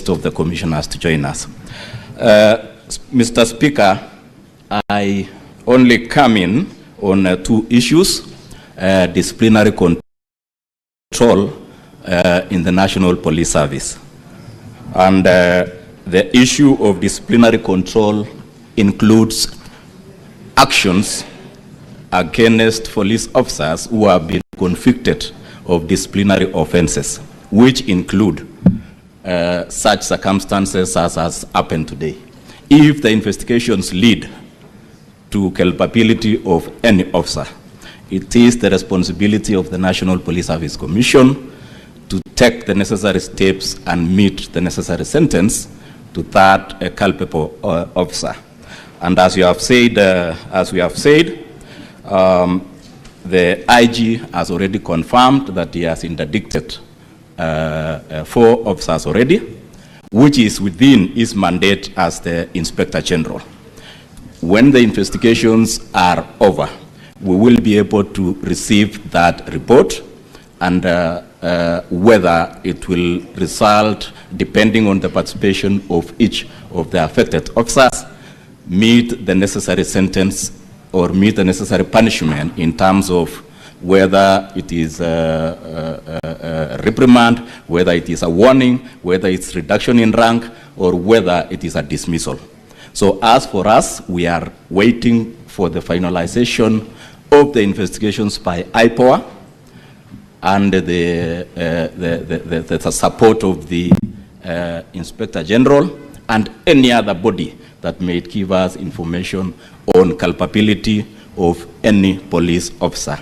rest of the commissioners to join us. Mr. Speaker, I only come in on two issues, disciplinary control in the National Police Service. And the issue of disciplinary control includes actions against police officers who have been convicted of disciplinary offenses, which include such circumstances as has happened today. If the investigations lead to culpability of any officer, it is the responsibility of the National Police Service Commission to take the necessary steps and meet the necessary sentence to that culpable officer. And as you have said, the IG has already confirmed that he has interdicted 4 officers already, which is within his mandate as the Inspector General. When the investigations are over, we will be able to receive that report, and whether it will result, depending on the participation of each of the affected officers, meet the necessary sentence or meet the necessary punishment in terms of whether it is a reprimand, whether it is a warning, whether it's reduction in rank, or whether it is a dismissal. So as for us, we are waiting for the finalization of the investigations by IPOA and the support of the Inspector General and any other body that may give us information on culpability of any police officer.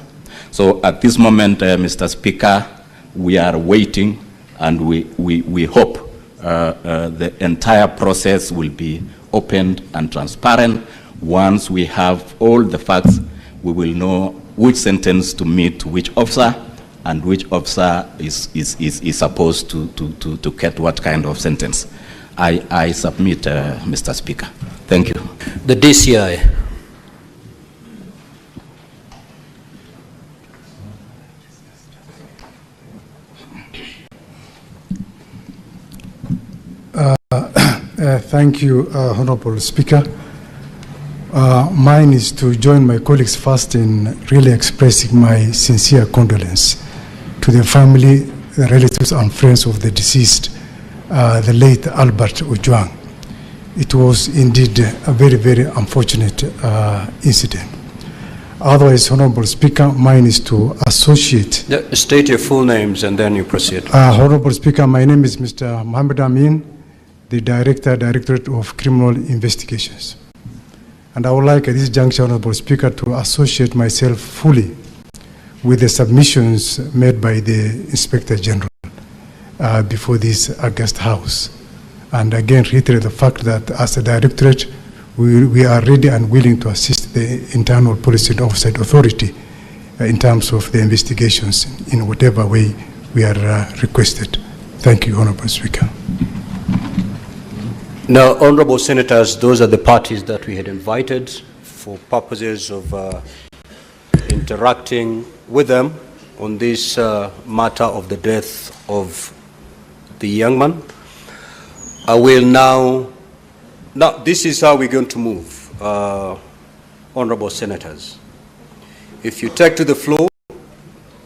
So at this moment, Mr. Speaker, we are waiting, and we hope the entire process will be open and transparent. Once we have all the facts, we will know which sentence to meet which officer, and which officer is supposed to get what kind of sentence. I submit, Mr. Speaker. Thank you. The DCI. Thank you, Honorable Speaker. Mine is to join my colleagues first in really expressing my sincere condolence to the family, the relatives and friends of the deceased, the late Albert Ojwang. It was indeed a very, very unfortunate incident. Otherwise, Honorable Speaker, mine is to associate. State your full names and then you proceed. Honorable Speaker, my name is Mr. Mohammed Amin, the Directorate of Criminal Investigations. And I would like at this juncture, Honorable Speaker, to associate myself fully with the submissions made by the Inspector General before this August House. And again, reiterate the fact that as a Directorate, we are ready and willing to assist the Internal Policy and Oversight Authority in terms of the investigations in whatever way we are requested. Thank you, Honorable Speaker. Now, Honorable Senators, those are the parties that we had invited for purposes of interacting with them on this matter of the death of the young man. I will now this is how we're going to move, Honorable Senators. If you take to the floor,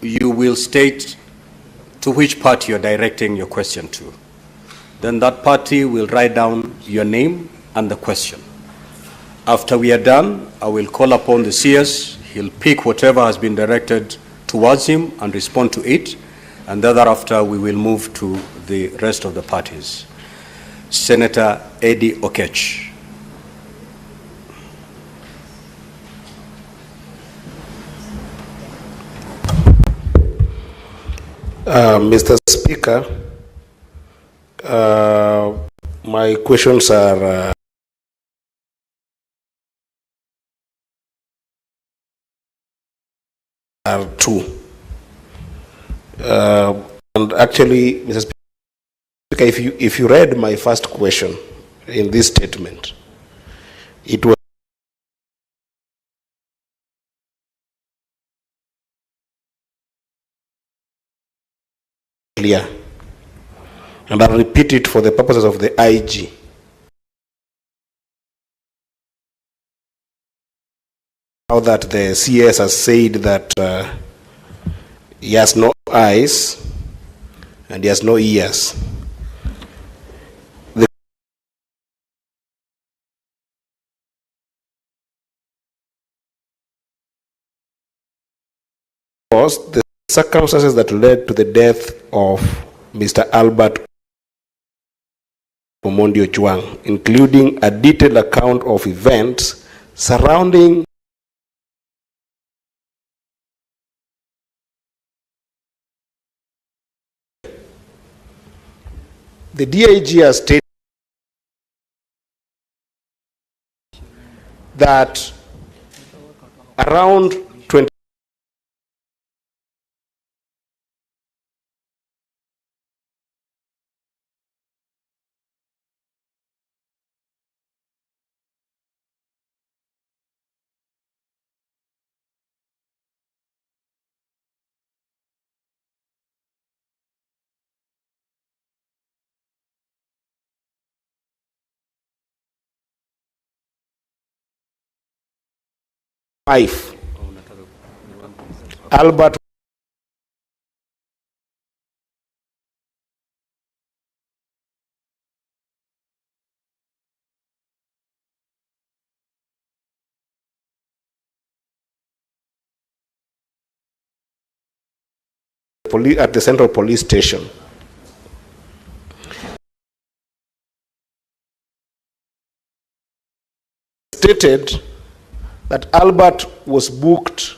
you will state to which party you're directing your question to. Then that party will write down your name and the question. After we are done, I will call upon the CS. He'll pick whatever has been directed towards him and respond to it. And thereafter, we will move to the rest of the parties. Senator Eddie Okech. Mr. Speaker, my questions are two. And actually, Mr. Speaker, if you read my first question in this statement, it was clear And I'll repeat it for the purposes of the IG. Now that the CS has said that he has no eyes and he has no ears. The circumstances that led to the death of Mr. Albert Ojwang, including a detailed account of events surrounding the DIG has stated that around 20 wife, Albert at the Central Police Station. Stated that Albert was booked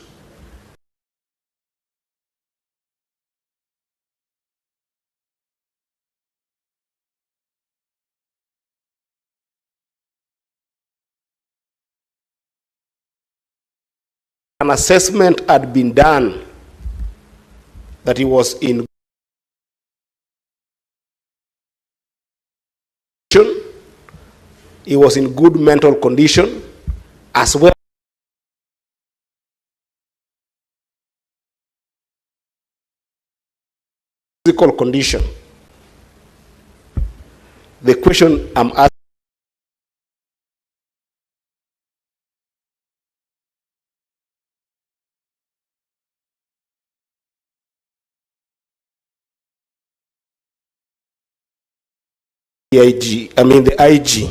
an assessment had been done that he was in good mental condition as well as physical condition. The question I'm asking the IG,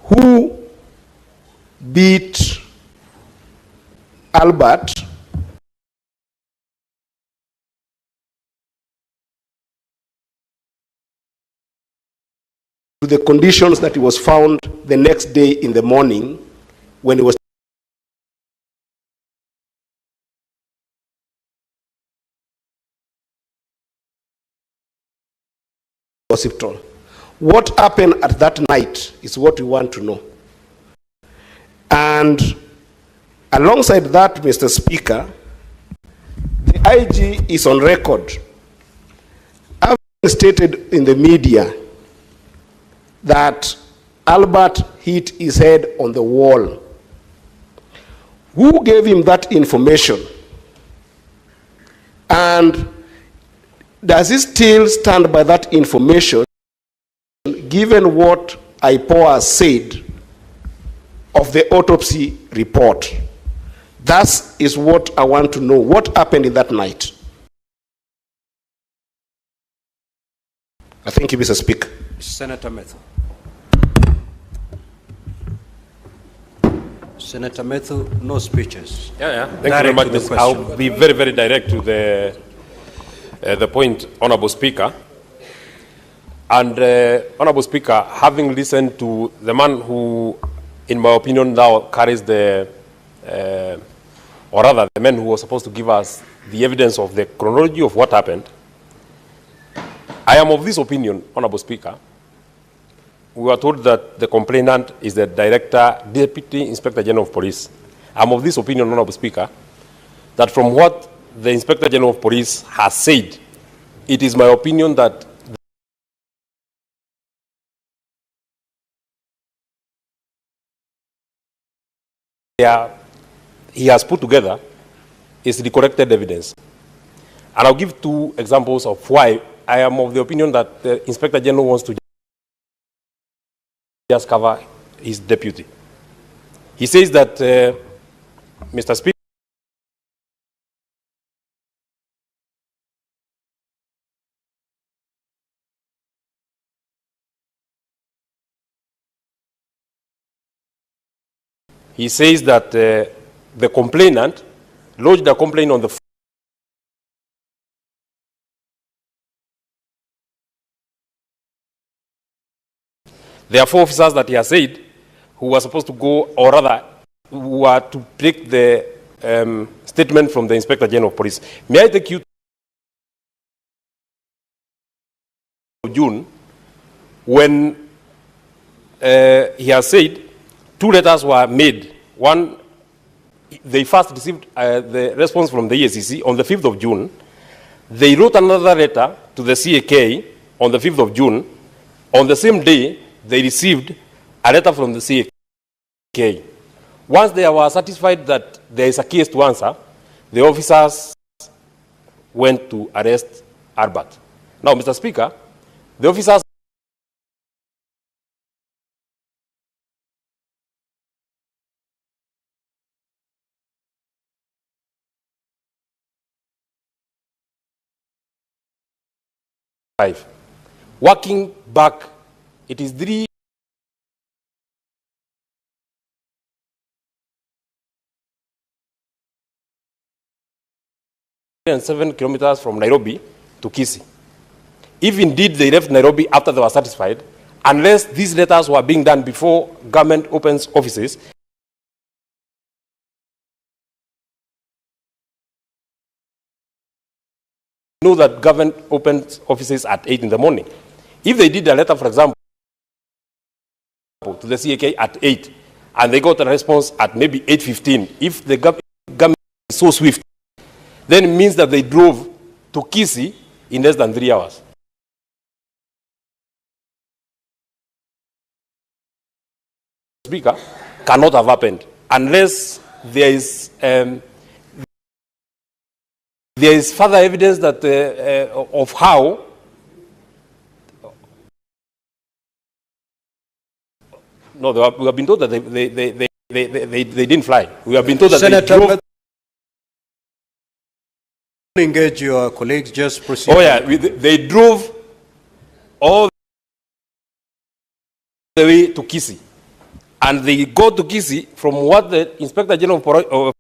who beat Albert to the conditions that he was found the next day in the morning when he was hospital. What happened at that night is what we want to know. And alongside that, Mr. Speaker, the IG is on record having stated in the media that Albert hit his head on the wall. Who gave him that information? And does he still stand by that information, given what IPOA said of the autopsy report? That is what I want to know. What happened in that night? I thank you, Mr. Speaker. Senator Methu. Senator Methu, no speeches. Thank you very much. I'll be very, very direct to the point, Honorable Speaker. And Honorable Speaker, having listened to the man who, in my opinion, now carries the, or rather the man who was supposed to give us the evidence of the chronology of what happened, I am of this opinion, Honorable Speaker. We were told that the complainant is the Deputy Inspector General of Police. I'm of this opinion, Honorable Speaker, that from what the Inspector General of Police has said, it is my opinion that he has put together is the corrected evidence. And I'll give two examples of why I am of the opinion that the Inspector General wants to just cover his deputy. He says that, Mr. Speaker, he says that the complainant lodged a complaint on the There are 4 officers that he has said who were supposed to go, or rather, who were to take the statement from the Inspector General of Police. May I take you to June, when he has said 2 letters were made. One, they first received the response from the EACC on the 5th of June. They wrote another letter to the CAK on the 5th of June. On the same day, they received a letter from the CAK. Once they were satisfied that there is a case to answer, the officers went to arrest Albert. Now, Mr. Speaker, the officers working back, it is 307 kilometers from Nairobi to Kisii. If indeed they left Nairobi after they were satisfied, unless these letters were being done before government opens offices, know that government opens offices at 8 in the morning. If they did a letter, for example, to the CAK at 8, and they got a response at maybe 8:15, if the government is so swift, then it means that they drove to Kisii in less than 3 hours. Speaker, cannot have happened unless there is further evidence that of how no, we have been told that they didn't fly. We have been told that Senator, they drove. Engage your colleagues, just proceed. Oh yeah, they drove all the way to Kisii, and they go to Kisii from what the Inspector General of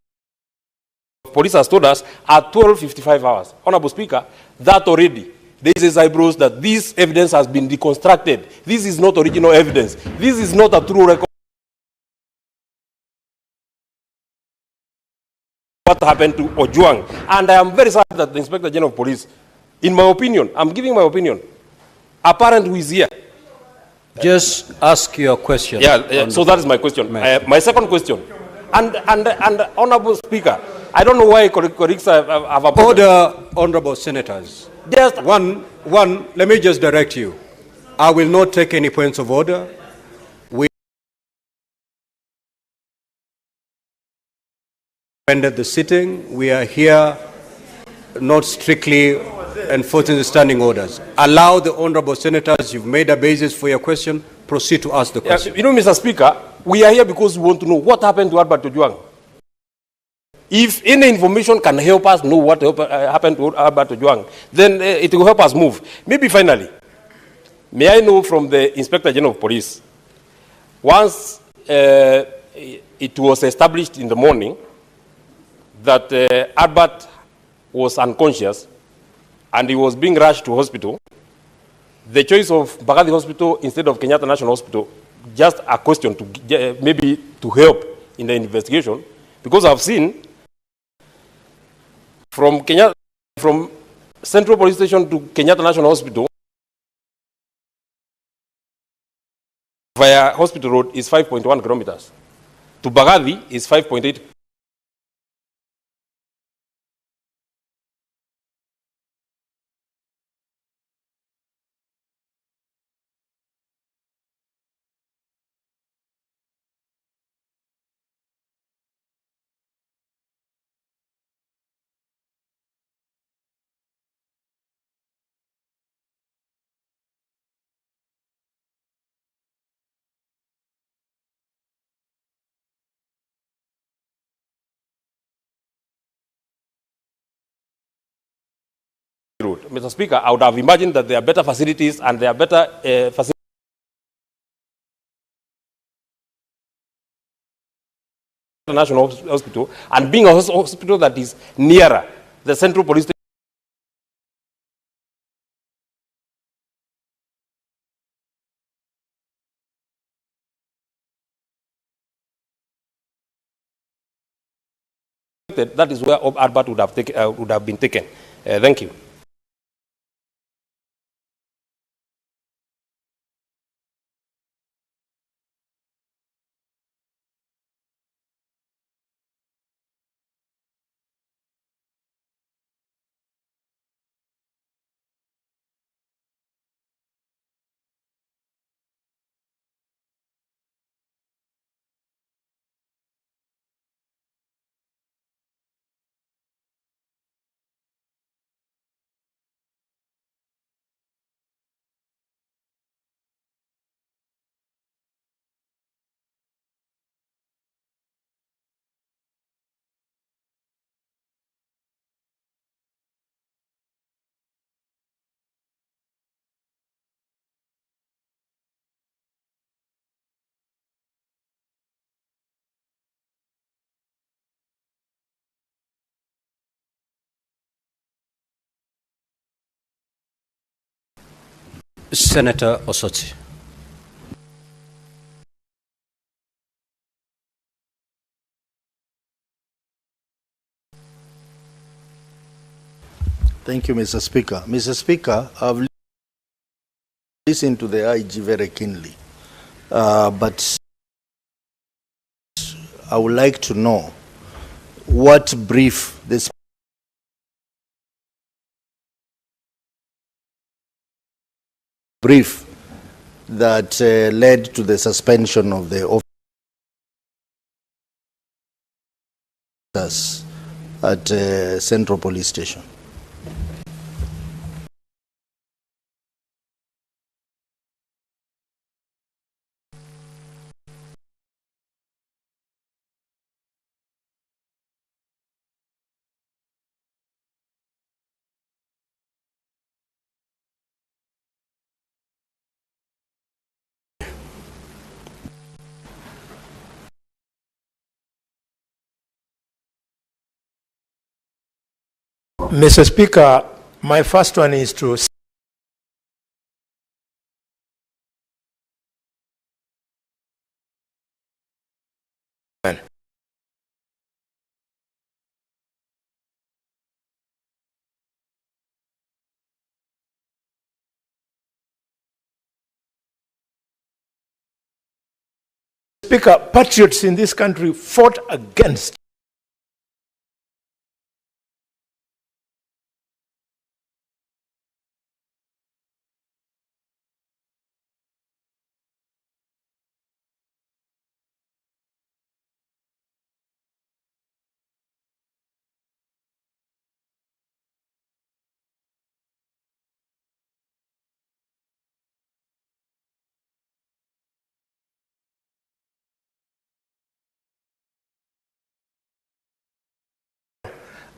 Police has told us at 12:55 hours. Honorable Speaker, that already, this is eyebrows that this evidence has been reconstructed. This is not original evidence. This is not a true record. What happened to Ojwang? And I am very sad that the Inspector General of Police, in my opinion, I'm giving my opinion, a parent who is here. Just ask your question. Yeah, so that is my question. My second question, and Honorable Speaker, I don't know why colleagues have a problem. Order, honorable senators. Just One, let me just direct you. I will not take any points of order. We ended the sitting. We are here not strictly enforcing the standing orders. Allow the honorable senators, you've made a basis for your question, proceed to ask the question. You know, Mr. Speaker, we are here because we want to know what happened to Albert Ojwang. If any information can help us know what happened to Albert Ojwang, then it will help us move. Maybe finally, may I know from the Inspector General of Police, once it was established in the morning that Albert was unconscious and he was being rushed to hospital, the choice of Mbagathi Hospital instead of Kenyatta National Hospital, just a question to maybe to help in the investigation, because I've seen from Central Police Station to Kenyatta National Hospital via Hospital Road is 5.1 kilometers. To Mbagathi is 5.8 Mr. Speaker, I would have imagined that there are better facilities and there are better facilities. National Hospital, and being a hospital that is nearer the Central Police Station. That is where Albert would have been taken. Thank you. Senator Osotsi. Thank you, Mr. Speaker. Mr. Speaker, I've listened to the IG very keenly, but I would like to know what brief this brief that led to the suspension of the officers at Central Police Station. Mr. Speaker, my first one is to Speaker, patriots in this country fought against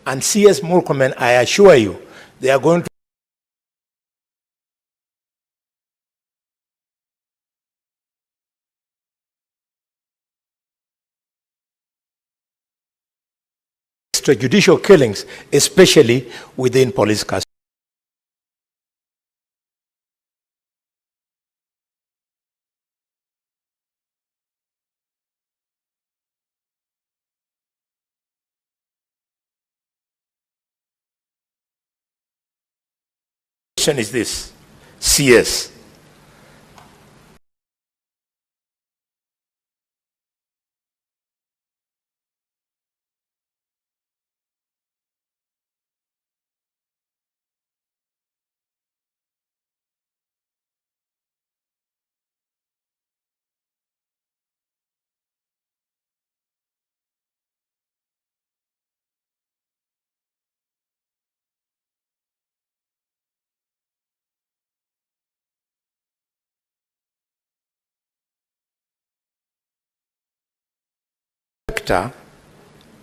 and CS Murkomen, I assure you, they are going to extrajudicial killings, especially within police custody. Is this CS?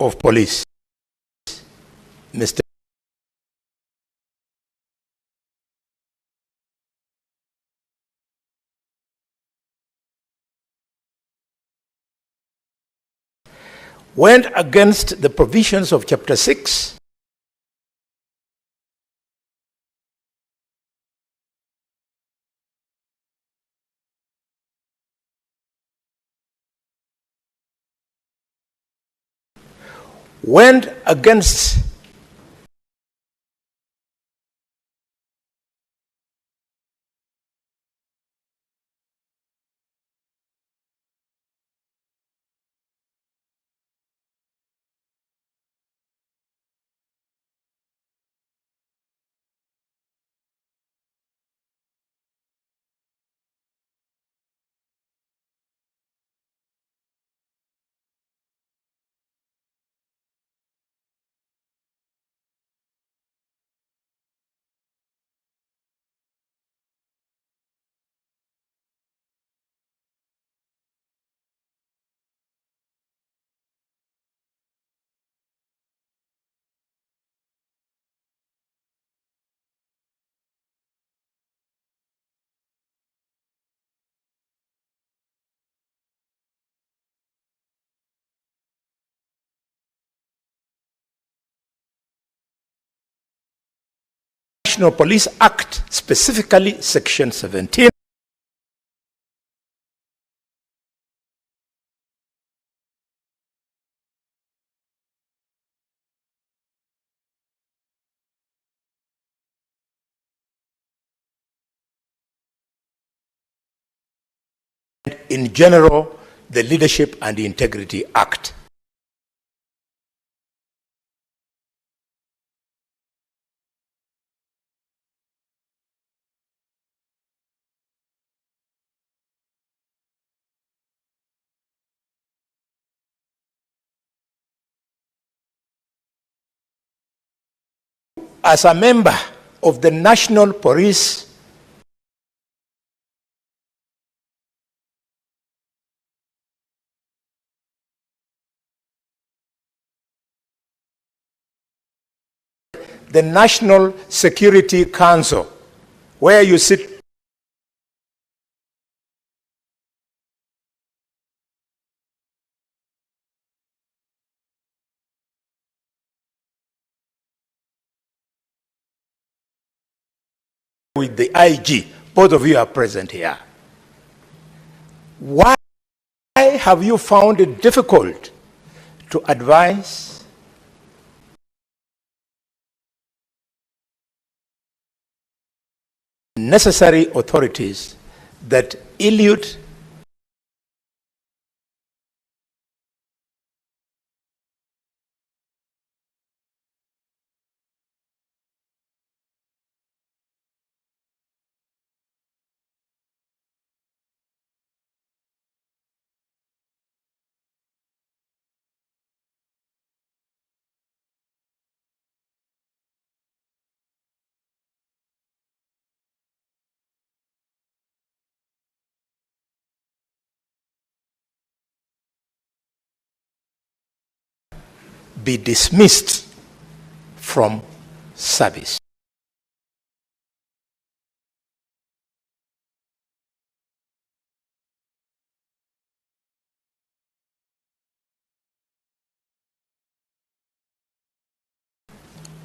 Of police, Mr. went against the provisions of Chapter 6, went against National Police Act, specifically Section 17, in general, the Leadership and Integrity Act. As a member of the National Police the National Security Council, where you sit with the IG, both of you are present here. Why have you found it difficult to advise necessary authorities that elude be dismissed from service?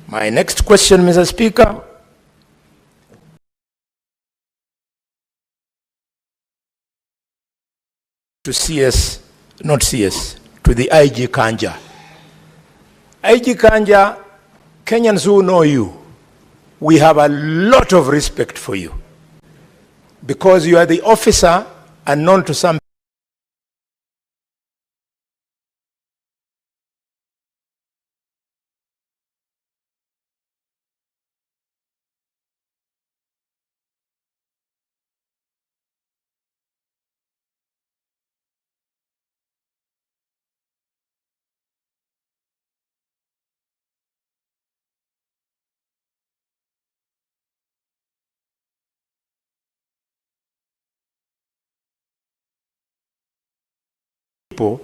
My next question, Mr. Speaker, to CS, not CS, to the IG Kanja. IG Kanja, Kenyans who know you, we have a lot of respect for you because you are the officer unknown to some people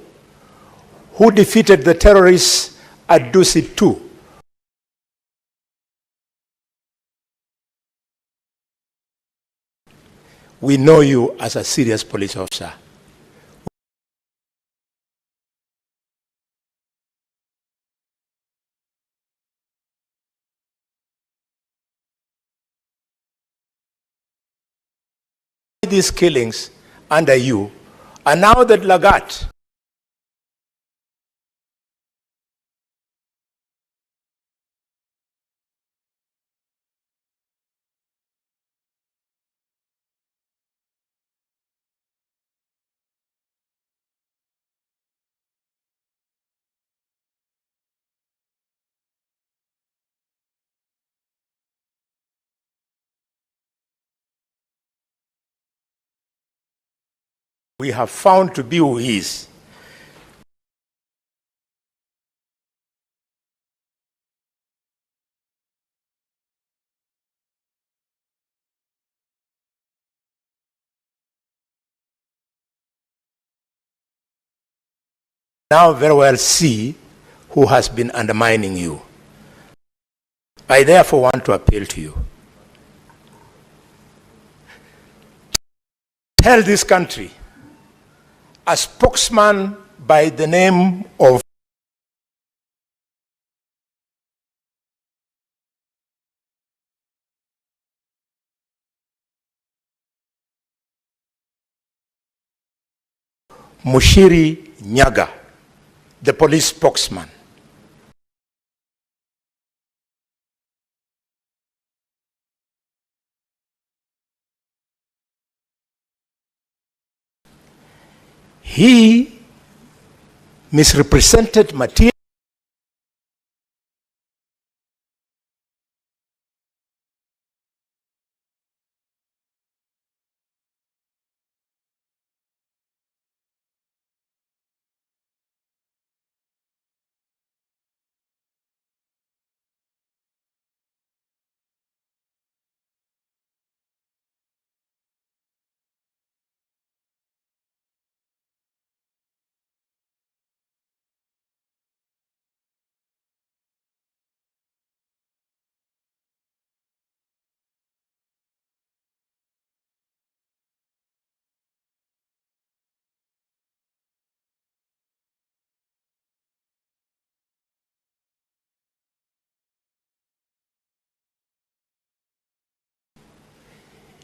who defeated the terrorists at Dusit 2. We know you as a serious police officer. these killings under you, and now that Lagat we have found to be who he is. Now very well see who has been undermining you. I therefore want to appeal to you. Tell this country, a spokesman by the name of Mushiri Nyaga, the police spokesman, he misrepresented material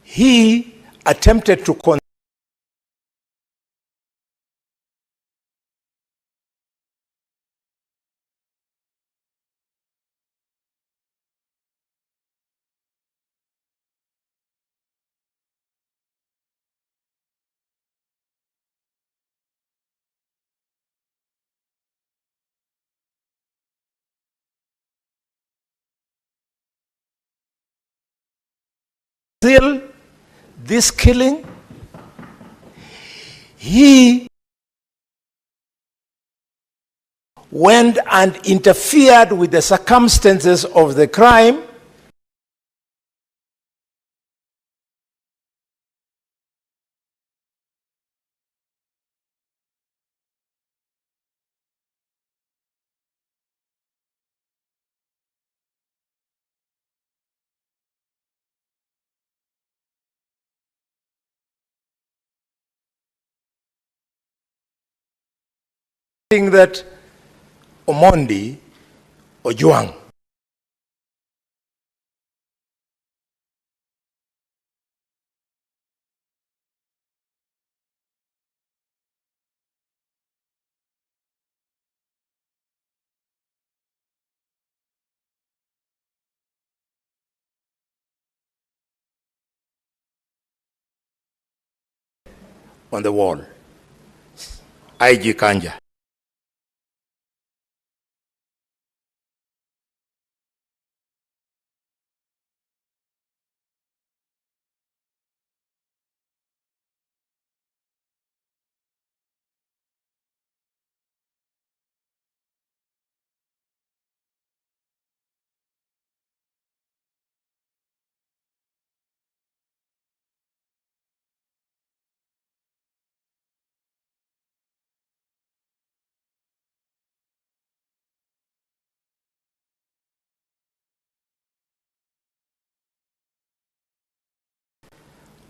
he attempted to conceal this killing. He went and interfered with the circumstances of the crime. That Omondi Ojwang on the wall, IG Kanja.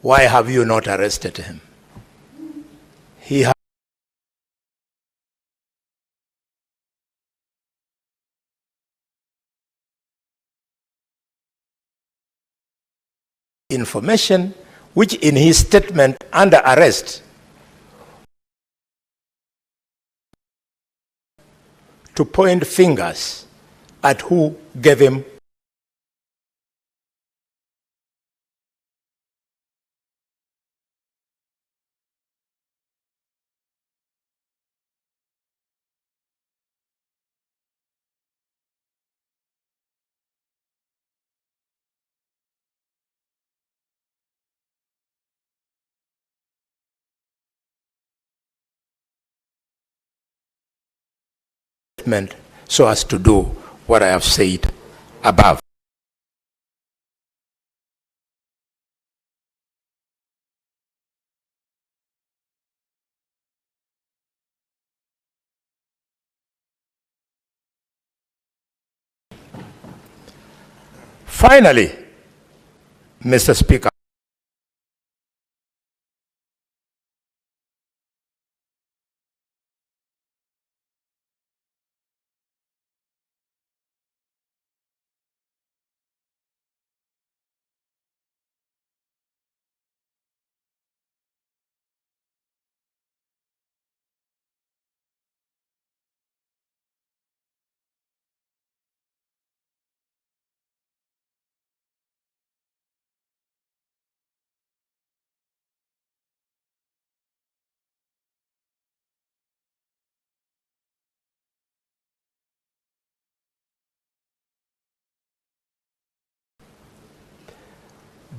Why have you not arrested him? He has information which in his statement under arrest to point fingers at who gave him so as to do what I have said above. Finally, Mr. Speaker,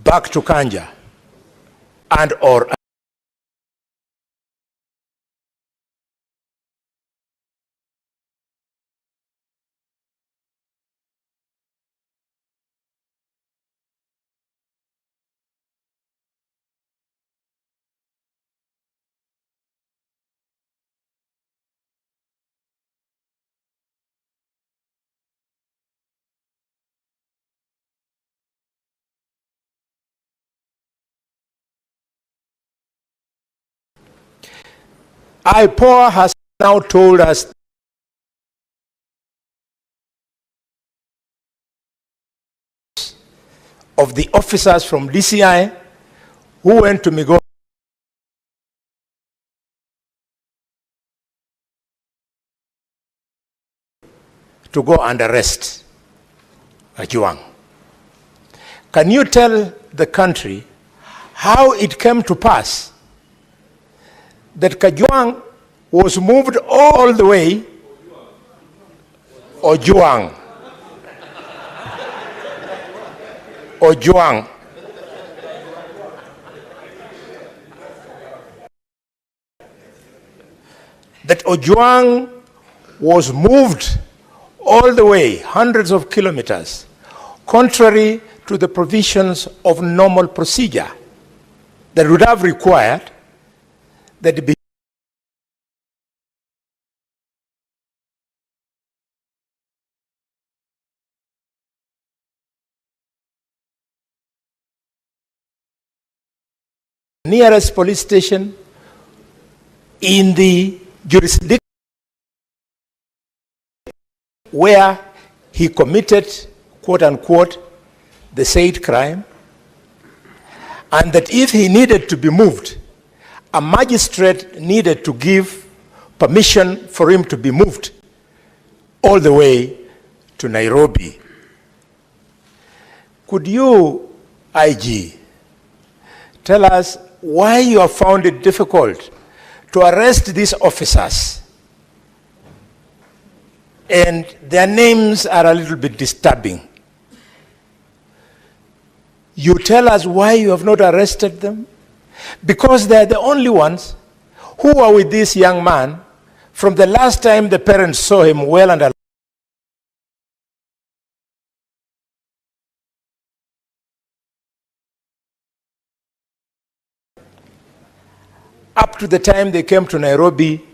back to Kanja and or IPOA has now told us of the officers from DCI who went to Migo to go and arrest Ojwang. Can you tell the country how it came to pass that Ojwang was moved all the way, Ojwang, that Ojwang was moved all the way, hundreds of kilometers, contrary to the provisions of normal procedure that would have required that it be nearest police station in the jurisdiction where he committed, quote unquote, the said crime, and that if he needed to be moved, a magistrate needed to give permission for him to be moved all the way to Nairobi. Could you, IG, tell us why you have found it difficult to arrest these officers? And their names are a little bit disturbing. You tell us why you have not arrested them? Because they're the only ones who were with this young man from the last time the parents saw him well and alive. Up to the time they came to Nairobi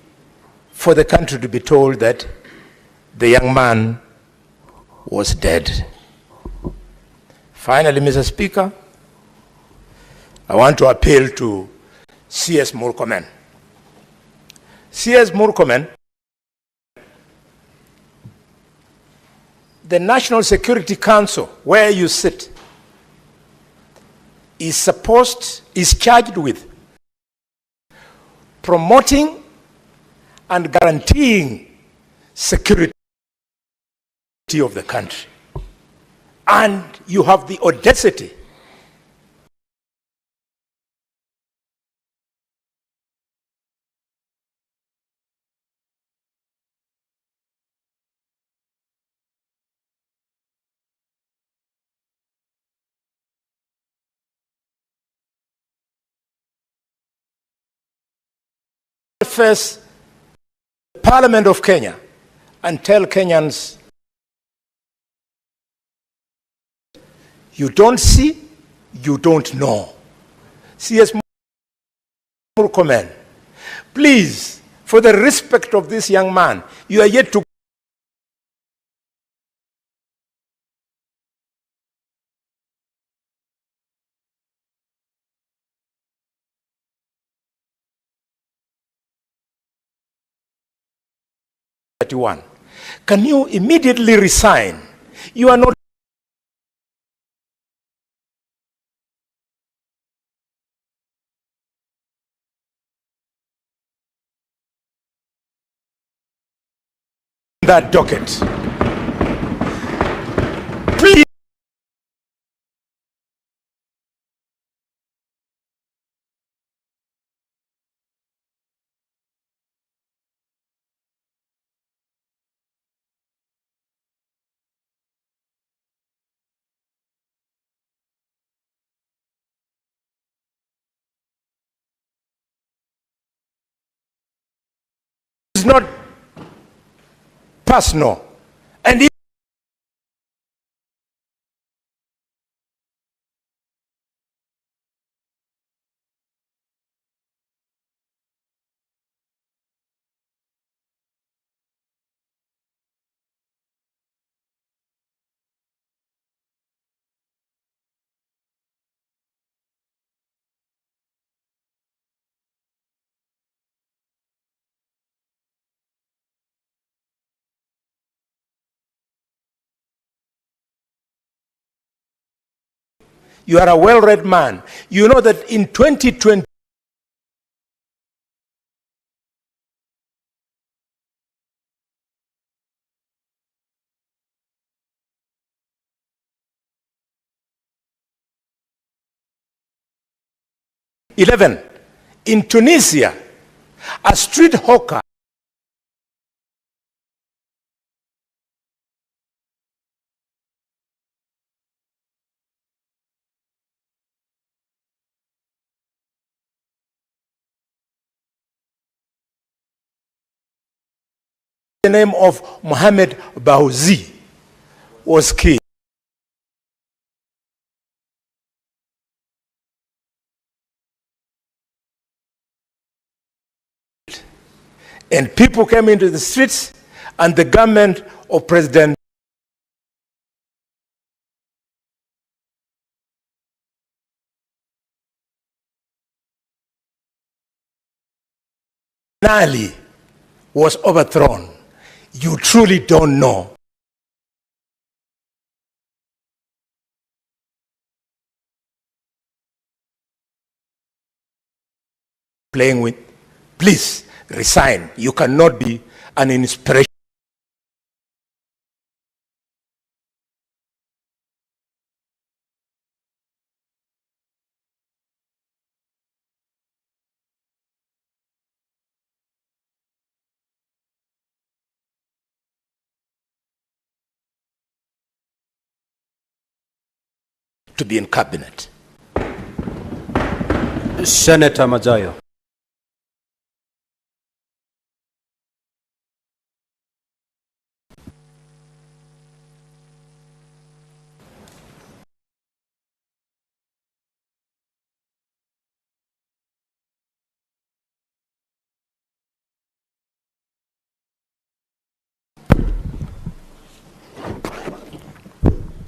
for the country to be told that the young man was dead. Finally, Mr. Speaker, I want to appeal to CS Murkomen. CS Murkomen, the National Security Council, where you sit, is charged with promoting and guaranteeing security of the country. And you have the audacity to face the Parliament of Kenya and tell Kenyans, you don't see, you don't know. CS Murkomen, please, for the respect of this young man, you are yet to Can you immediately resign? You are not that docket. Please. It's not personal. And if you are a well-read man, you know that in 2020, in Tunisia, a street hawker the name of Mohamed Baouzi was killed. And people came into the streets, and the government of President Ali was overthrown. You truly don't know. Playing with, please resign. You cannot be an inspiration. To be in cabinet. Senator Mazayo.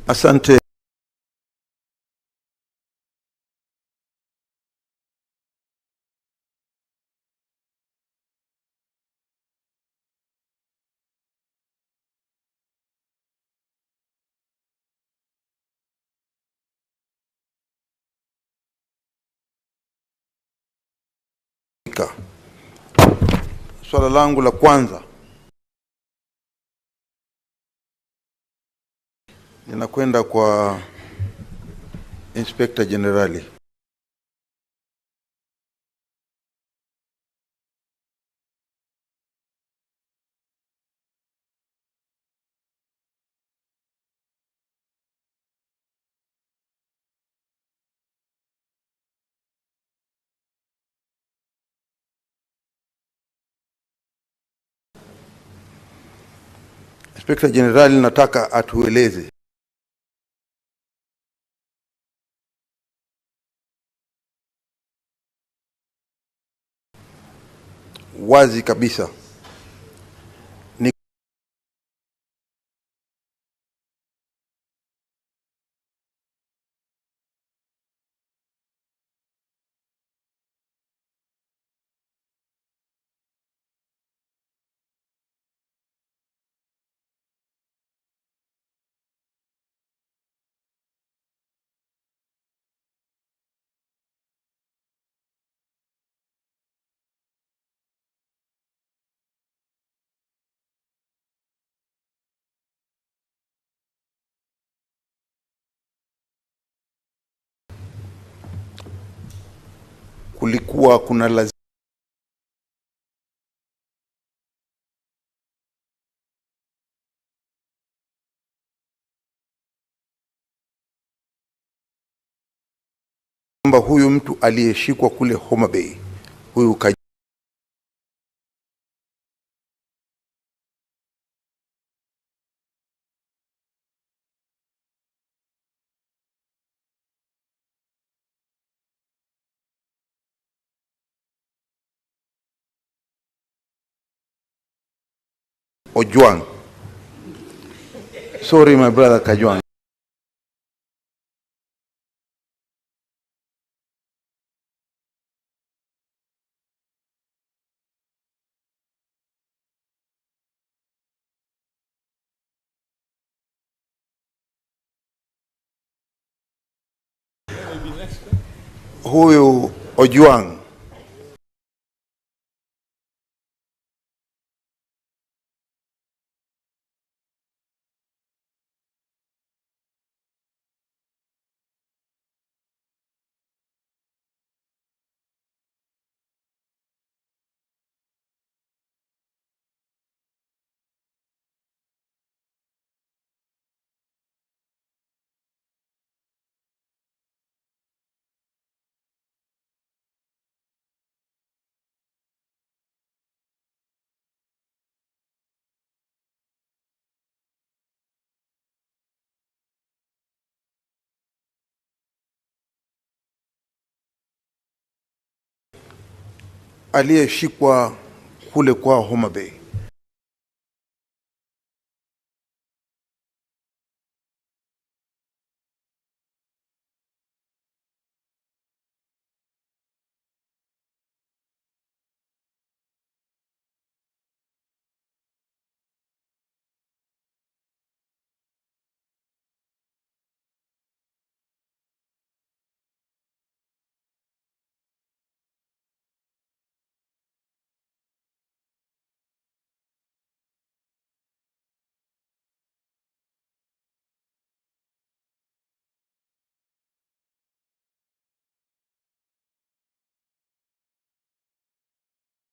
Asante. Speaker, swala langu la kwanza linakwenda kwa Inspector Generali. Inspector Generali, nataka atueleze wazi kabisa ni kulikuwa kuna lazima kwamba huyu mtu aliyeshikwa kule Homabay, huyu Ojwang. Sorry my brother Kajwang. Huyu Ojwang aliyeshikwa kule kwa Homabay.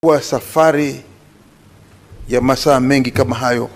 Kwa safari ya masaa mengi kama hayo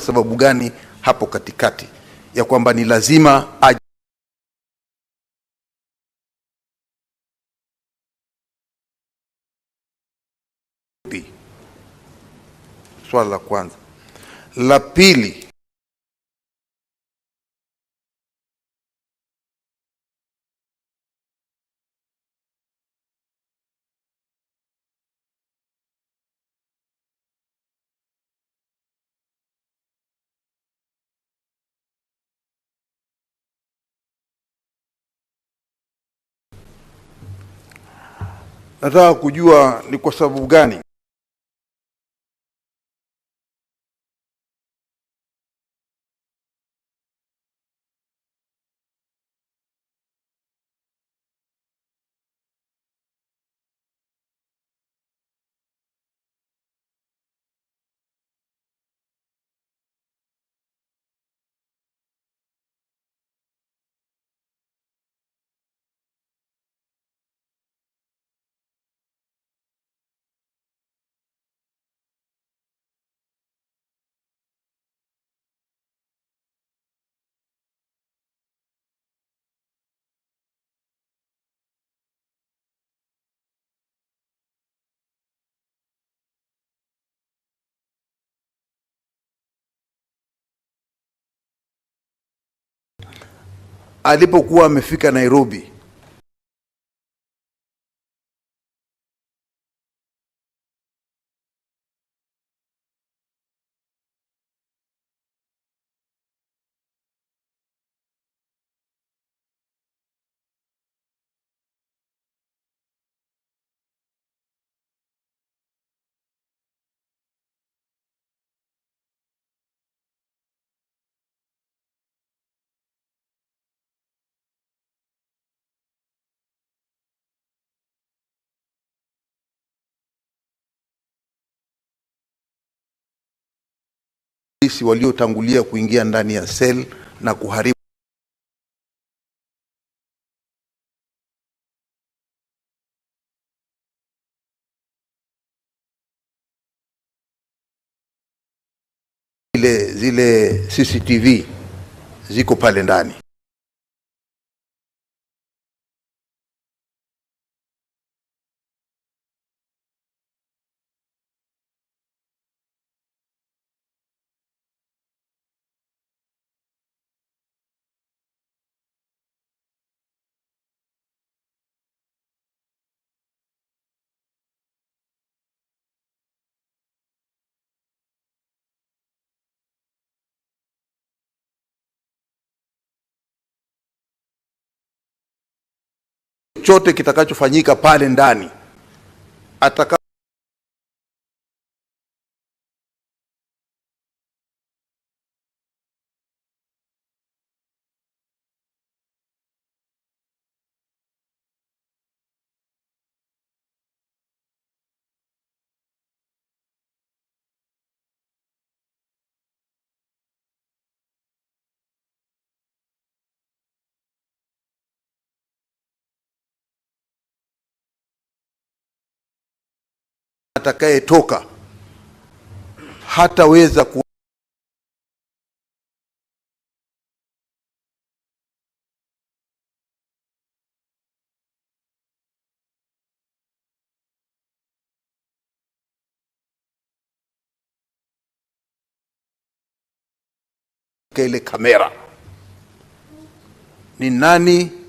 sababu gani hapo katikati ya kwamba ni lazima aje? Swala la kwanza. La pili, Nataka kujua ni kwa sababu gani alipokuwa amefika Nairobi polisi waliotangulia kuingia ndani ya cell na kuharibu zile CCTV ziko pale ndani. Chote kitakachofanyika pale ndani ataka atakayetoka hataweza ku ile kamera ni nani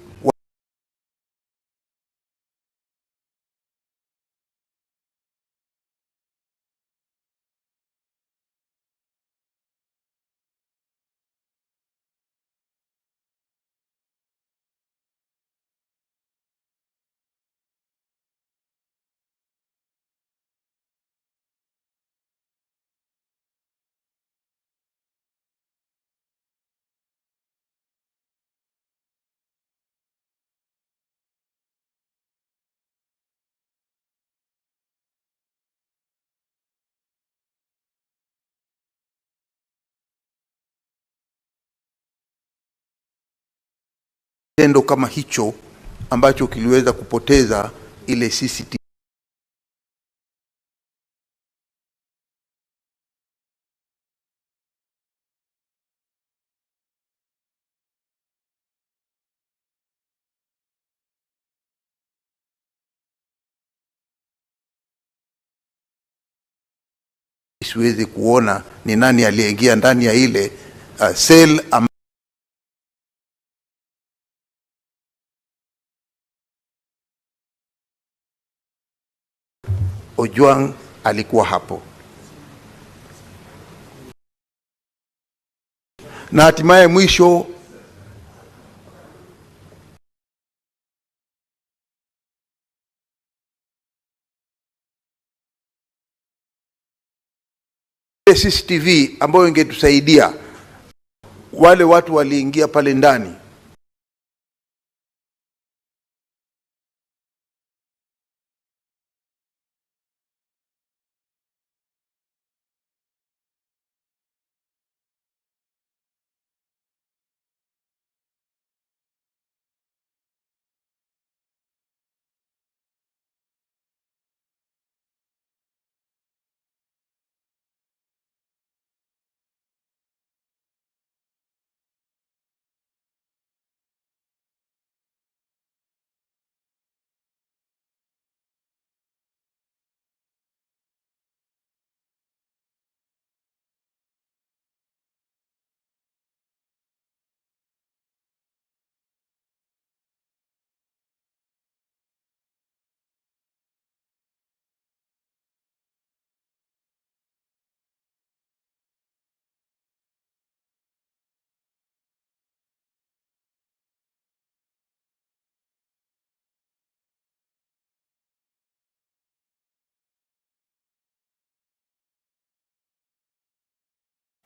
tendo kama hicho ambacho kiliweza kupoteza ile CCTV. Siwezi kuona ni nani aliyeingia ndani ya ile cell Ojwang alikuwa hapo, na hatimaye mwisho CCTV ambayo ingetusaidia. Wale watu waliingia pale ndani,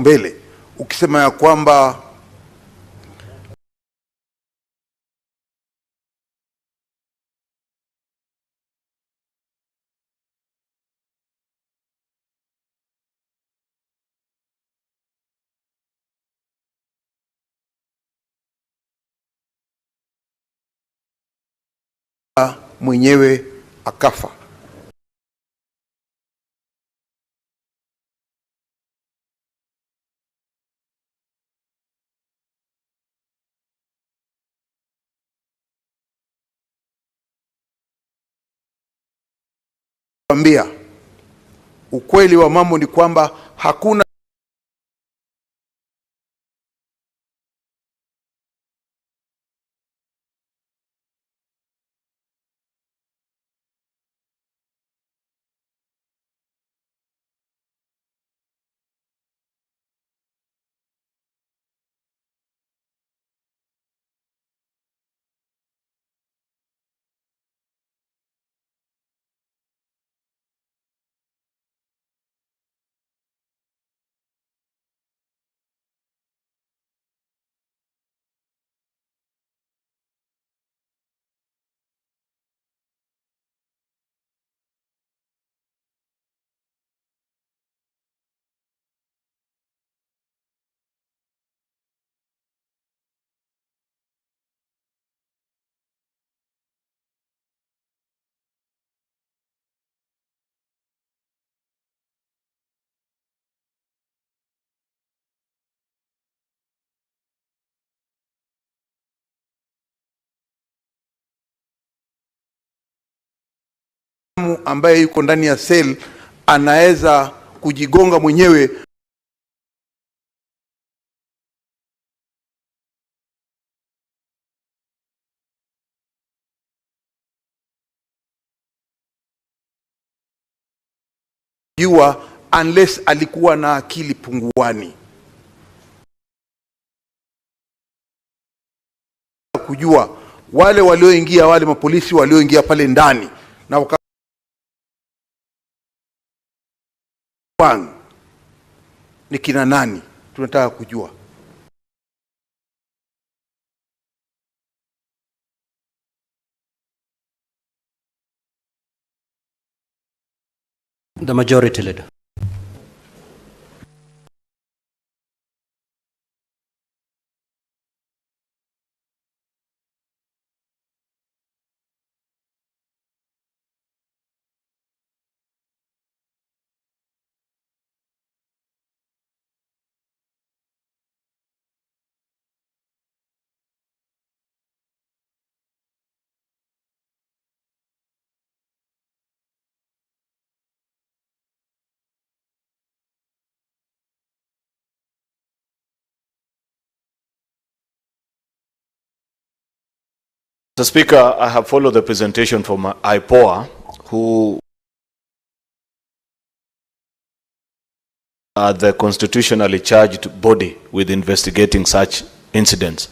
mbele ukisema ya kwamba mwenyewe akafa. Ambia ukweli wa mambo ni kwamba hakuna ambaye yuko ndani ya cell anaweza kujigonga mwenyewe jua, unless alikuwa na akili punguani kujua wale walioingia, wale mapolisi walioingia pale ndani na Ojwang ni kina nani. Tunataka kujua. The majority leader. Mr. Speaker, I have followed the presentation from IPOA, who are the constitutionally charged body with investigating such incidents.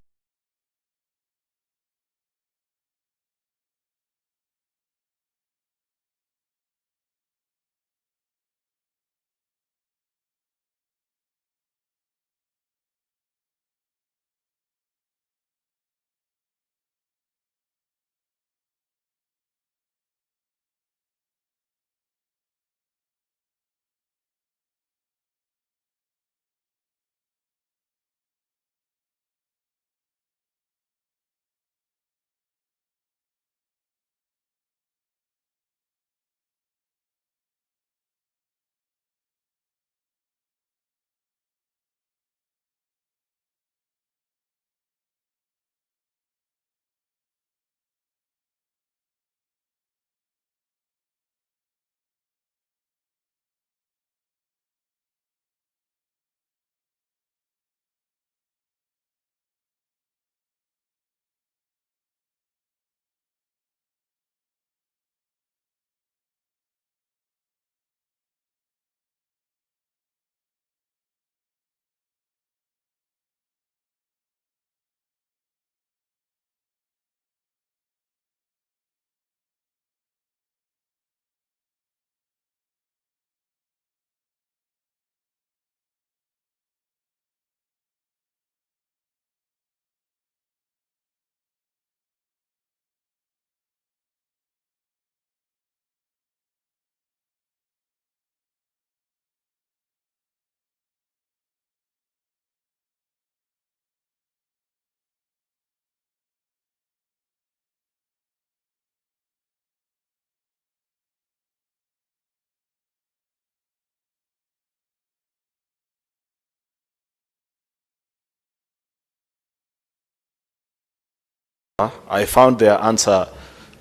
I found their answer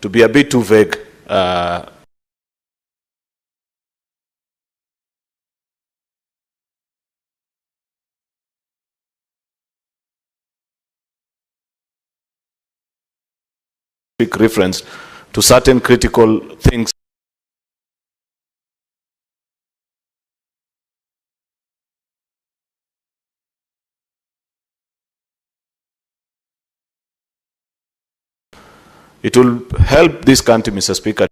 to be a bit too vague. Reference to certain critical things. It will help this country, Mr. Speaker,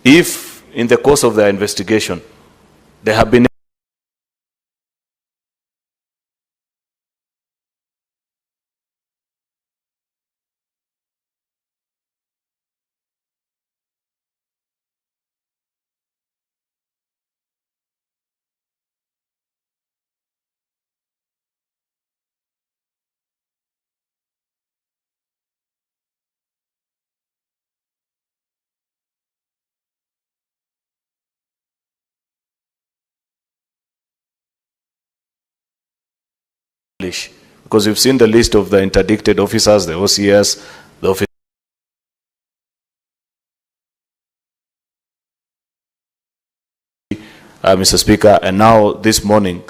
if in the course of their investigation there have been because we've seen the list of the interdicted officers, the OCS, the office. Mr. Speaker, and now this morning,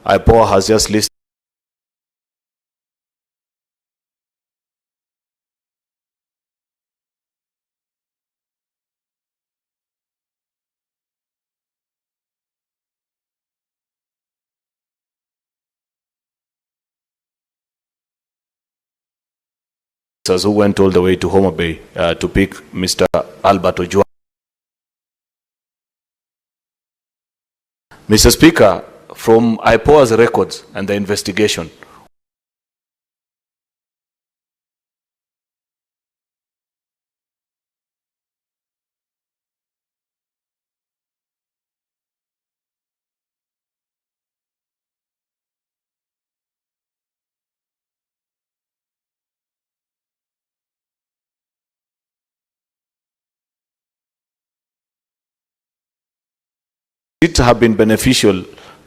IPOA has just listed who went all the way to Homabay to pick Mr. Albert Ojwang. Mr. Speaker, from IPOA's records and the investigation, it have been beneficial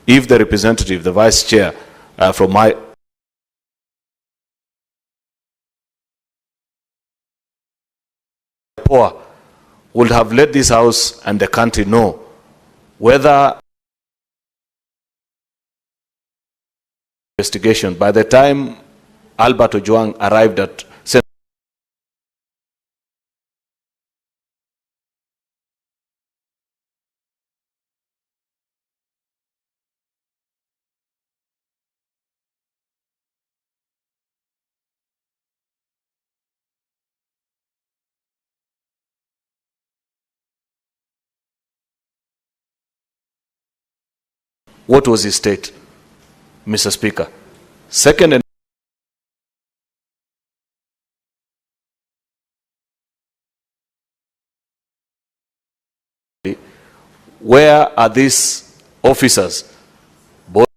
if the representative, the vice chair from my IPOA would have let this House and the country know whether investigation by the time Albert Ojwang arrived at what was his state, Mr. Speaker? Second, and where are these officers? Both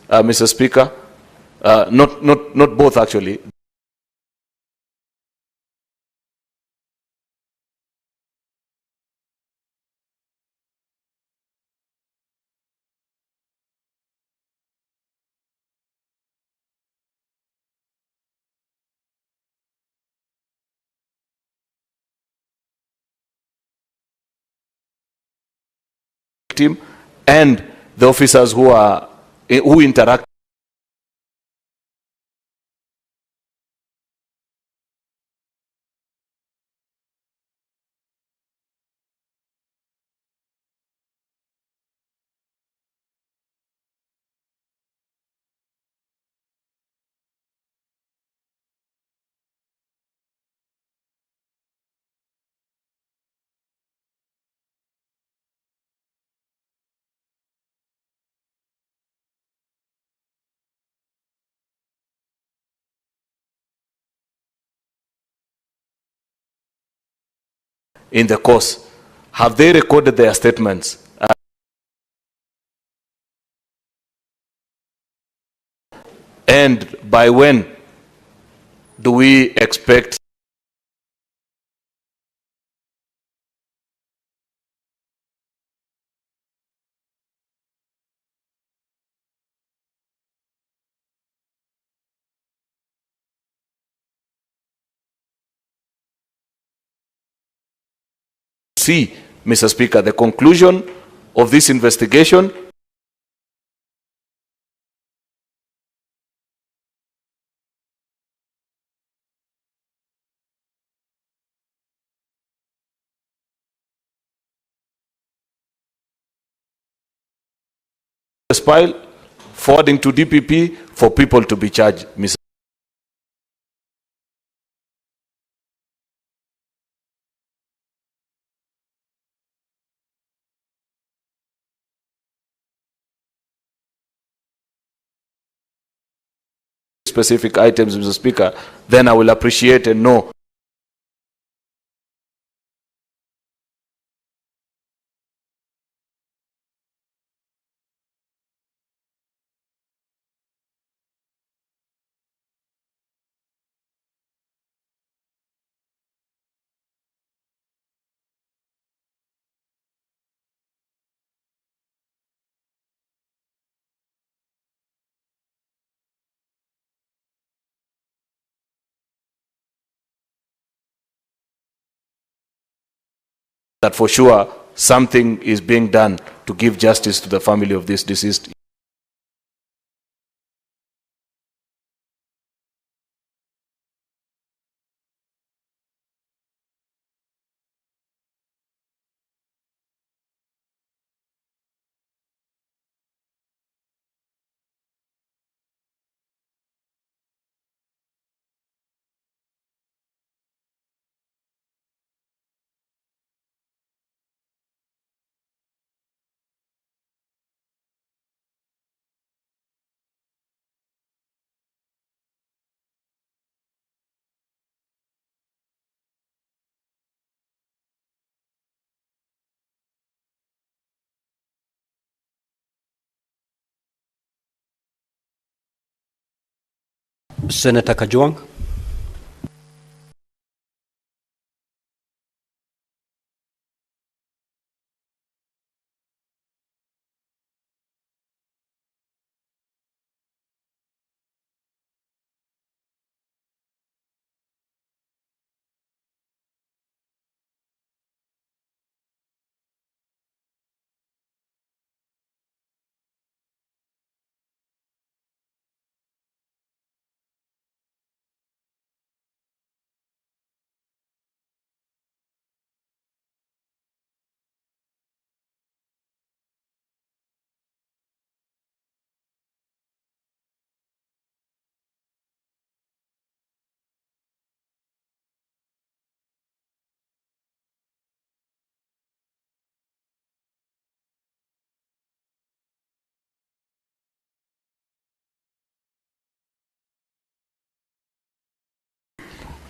Mr. Speaker, not both actually. Victim and the officers who are who interact in the course, have they recorded their statements? And by when do we expect see, Mr. Speaker, the conclusion of this investigation? File forwarding to DPP for people to be charged, Mr. Specific items, Mr. Speaker, then I will appreciate and know. That for sure something is being done to give justice to the family of this deceased. Senator Ojwang.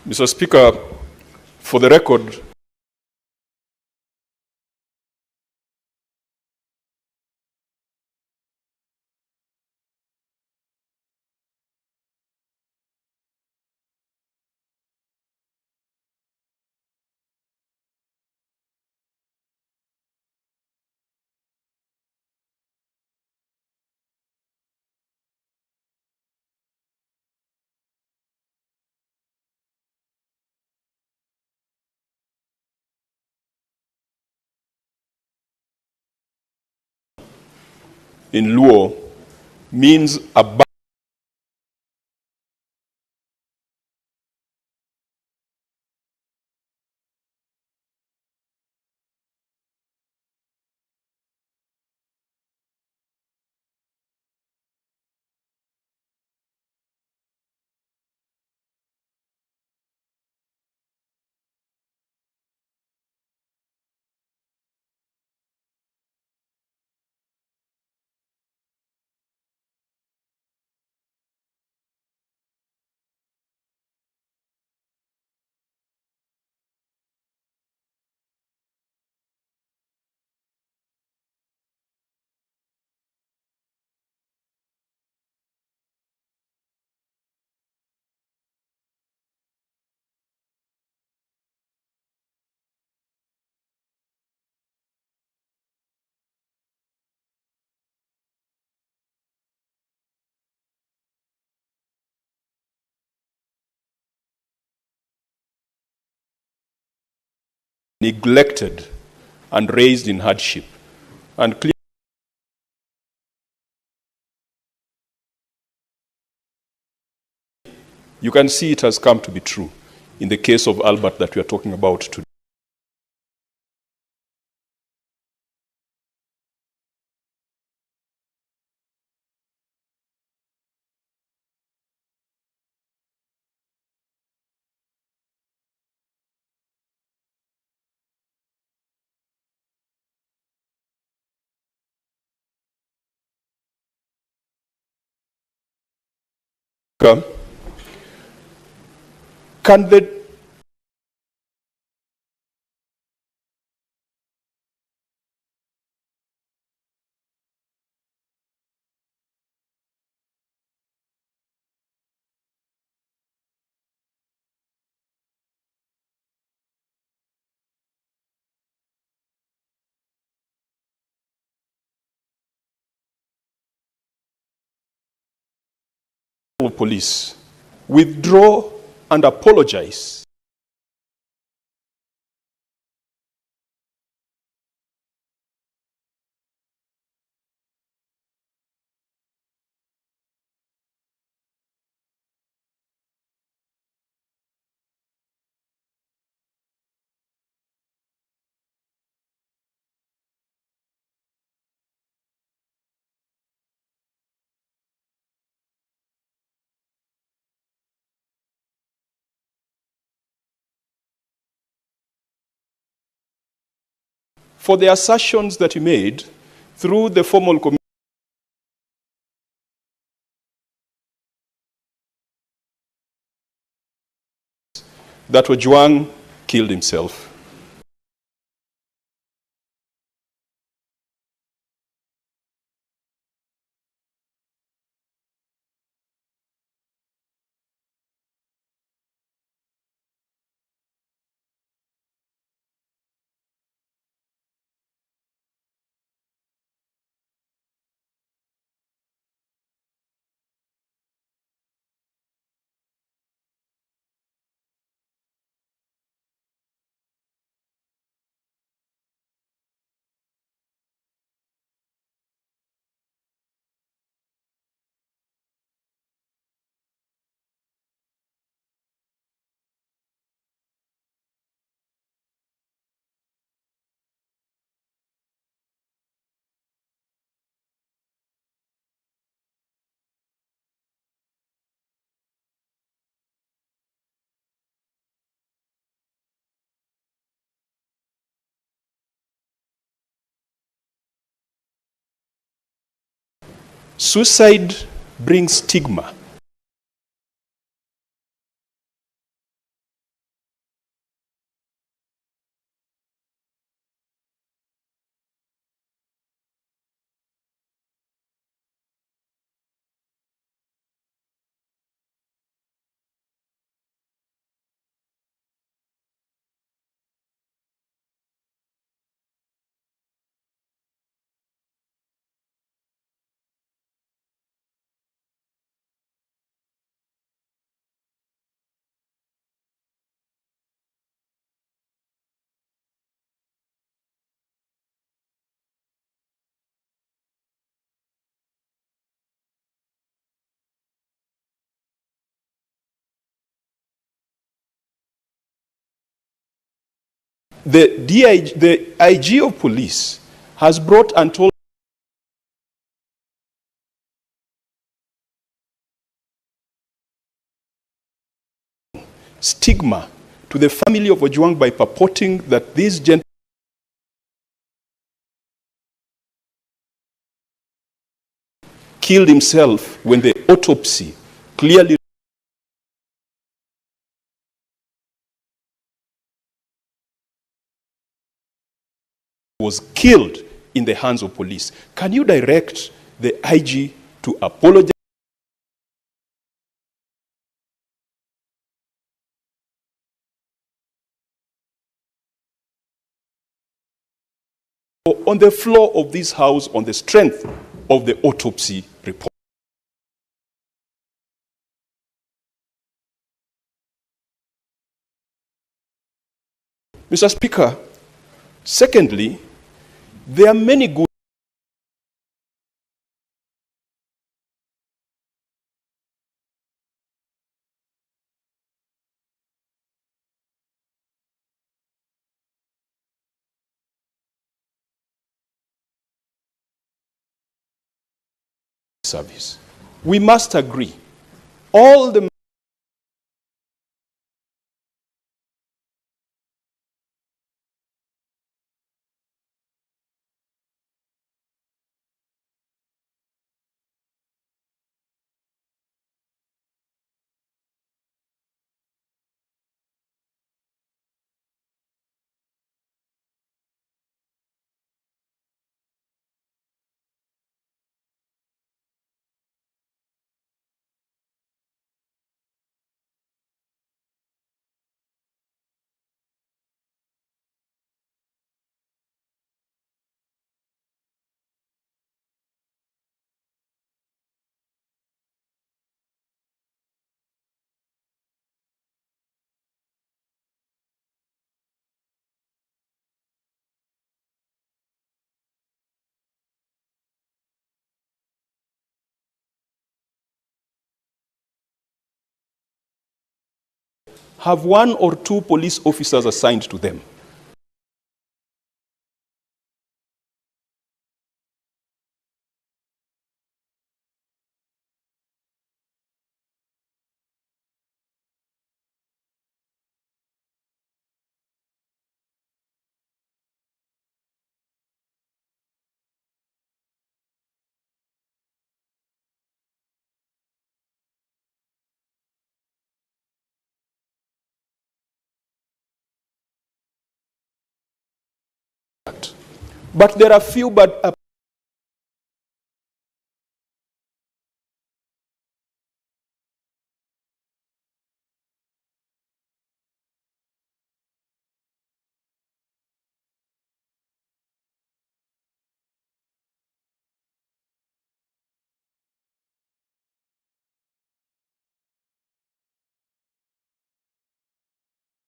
Mr. Speaker, for the record, in Luo, means neglected and raised in hardship. And you can see it has come to be true in the case of Albert that we are talking about today. Can the police withdraw and apologize for the assertions that he made through the formal committee that Ojwang killed himself. Suicide brings stigma. the IG of police has brought and told stigma to the family of Ojwang by purporting that these gentlemen killed himself when the autopsy clearly was killed in the hands of police. Can you direct the IG to apologize on the floor of this house on the strength of the autopsy report? Mr. Speaker, secondly, there are many good service. We must agree, all the have one or two police officers assigned to them. But there are few but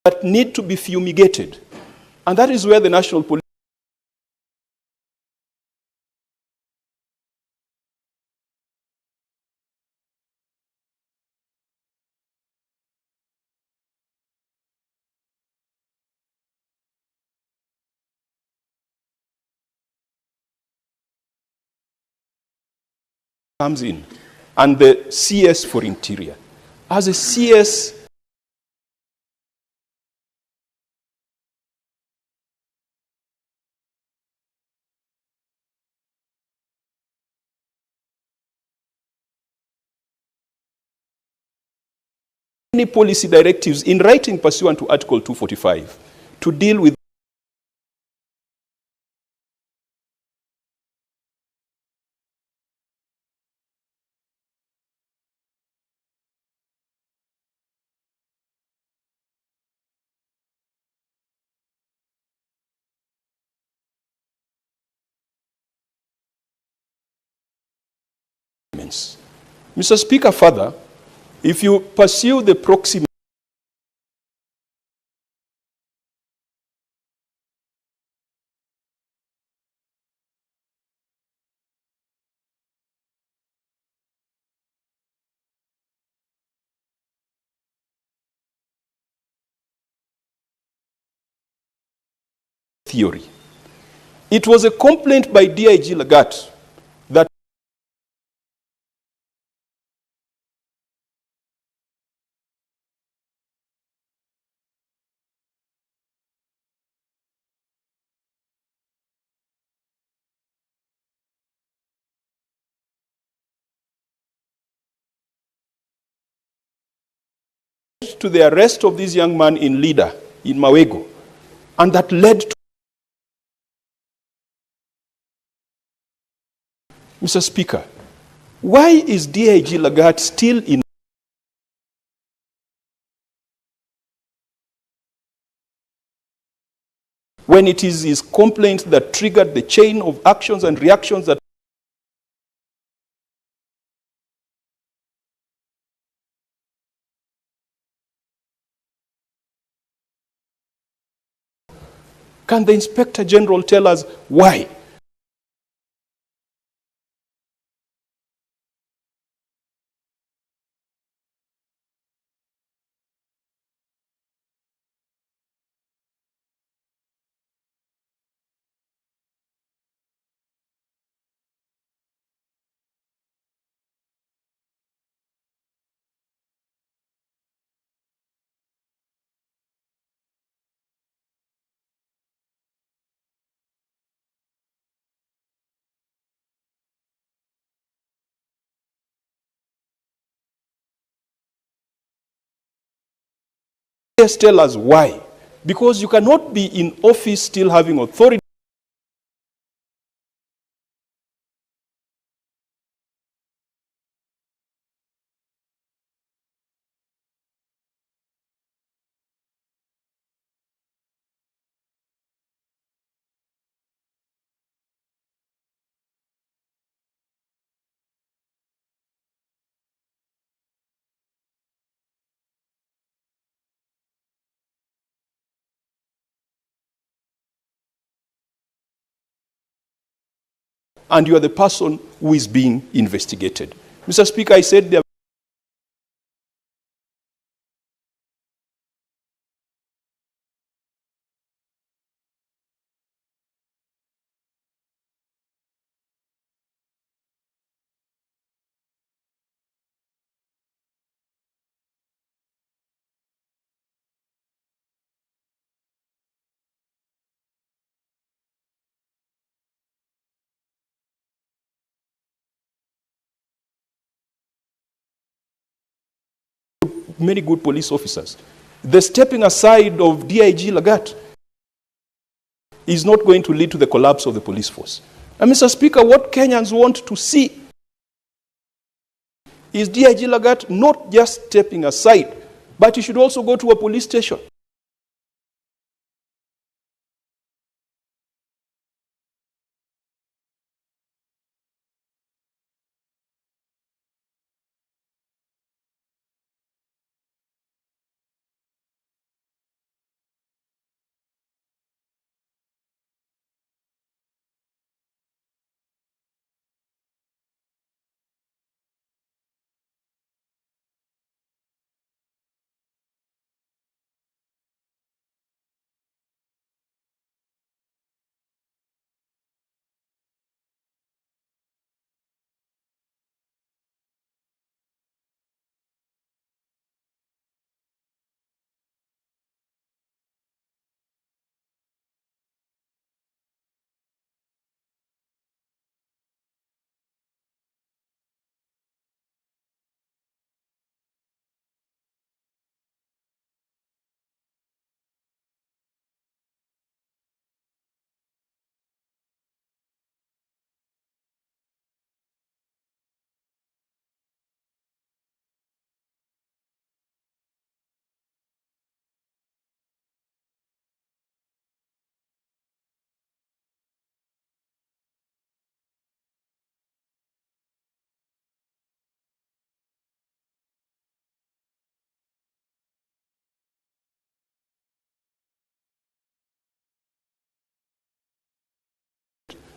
that need to be fumigated. And that is where the National Police comes in, and the CS for Interior. As a CS, any policy directives in writing pursuant to Article 245 to deal with Mr. Speaker, further, if you pursue the proxy theory. It was a complaint by DIG Lagat that to the arrest of this young man in Lida, in Mawego, and that led to Mr. Speaker, why is DIG Lagat still in when it is his complaint that triggered the chain of actions and reactions that can the Inspector General tell us why? Just tell us why. Because you cannot be in office still having authority. And you are the person who is being investigated. Mr. Speaker, I said there many good police officers. The stepping aside of DIG Lagat is not going to lead to the collapse of the police force. And Mr. Speaker, what Kenyans want to see is DIG Lagat not just stepping aside, but he should also go to a police station.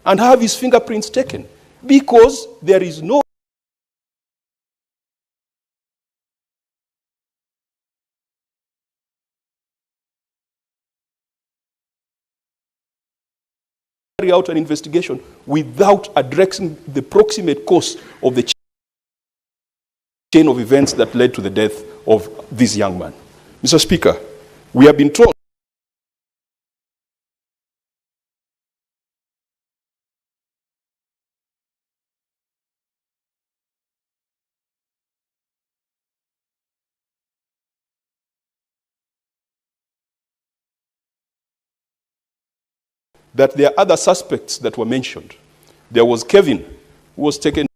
And have his fingerprints taken, because there is no carry out an investigation without addressing the proximate cause of the chain of events that led to the death of this young man. Mr. Speaker, we have been told that there are other suspects that were mentioned. There was Kevin, who was taken to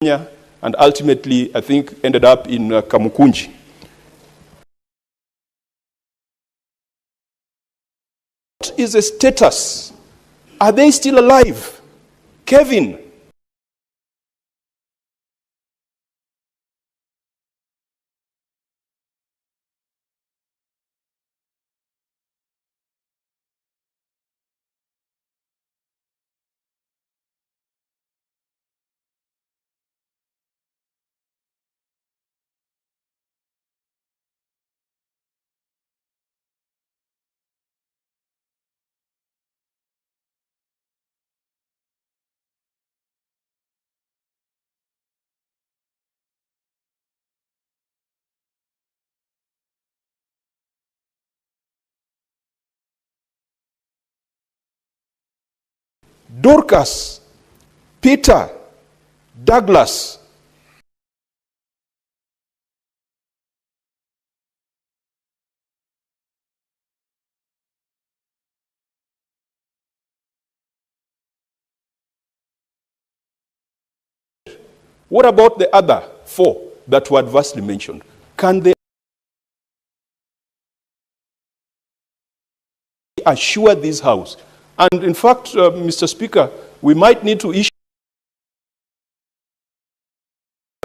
Kenya and ultimately, I think, ended up in Kamukunji. What is the status? Are they still alive? Kevin, Dorcas, Peter, Douglas, what about the other 4 that were adversely mentioned? Can they assure this House? And in fact, Mr. Speaker, we might need to issue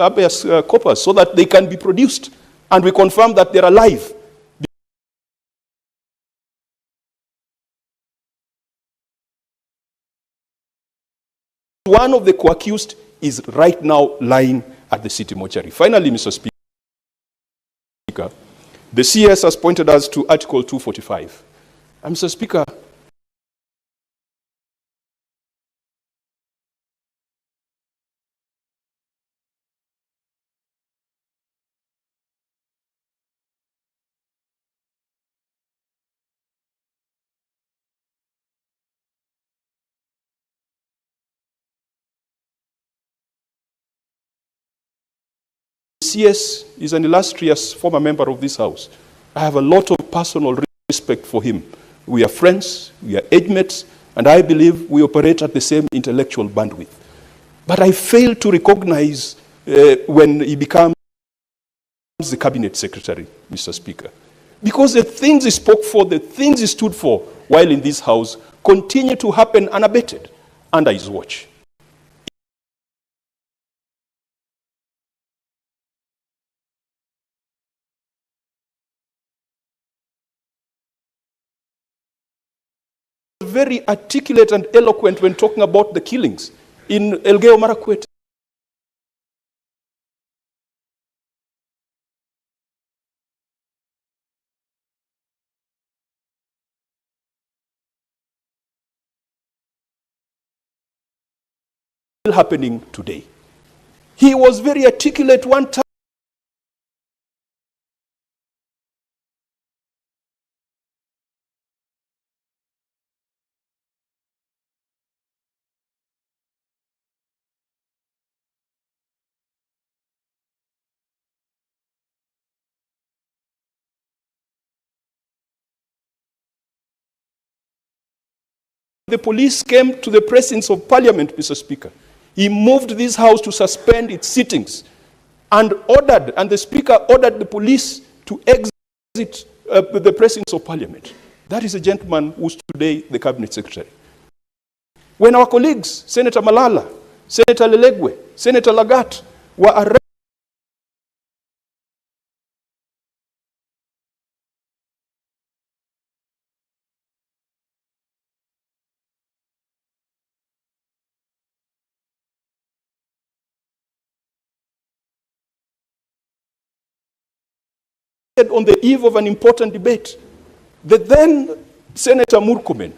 habeas corpus so that they can be produced and we confirm that they're alive. One of the co-accused is right now lying at the city mortuary. Finally, Mr. Speaker, the CS has pointed us to Article 245. And Mr. Speaker, CS is an illustrious former member of this House. I have a lot of personal respect for him. We are friends, we are age mates, and I believe we operate at the same intellectual bandwidth. But I fail to recognize when he becomes the cabinet secretary, Mr. Speaker. Because the things he spoke for, the things he stood for while in this House continue to happen unabated under his watch. Very articulate and eloquent when talking about the killings in Elgeyo Marakwet. Still happening today. He was very articulate one time. The police came to the presence of Parliament, Mr. Speaker. He moved this House to suspend its sittings and the Speaker ordered the police to exit the presence of Parliament. That is a gentleman who's today the Cabinet Secretary. When our colleagues, Senator Malala, Senator Lelegwe, Senator Lagat, were arrested on the eve of an important debate, The then Senator Murkomen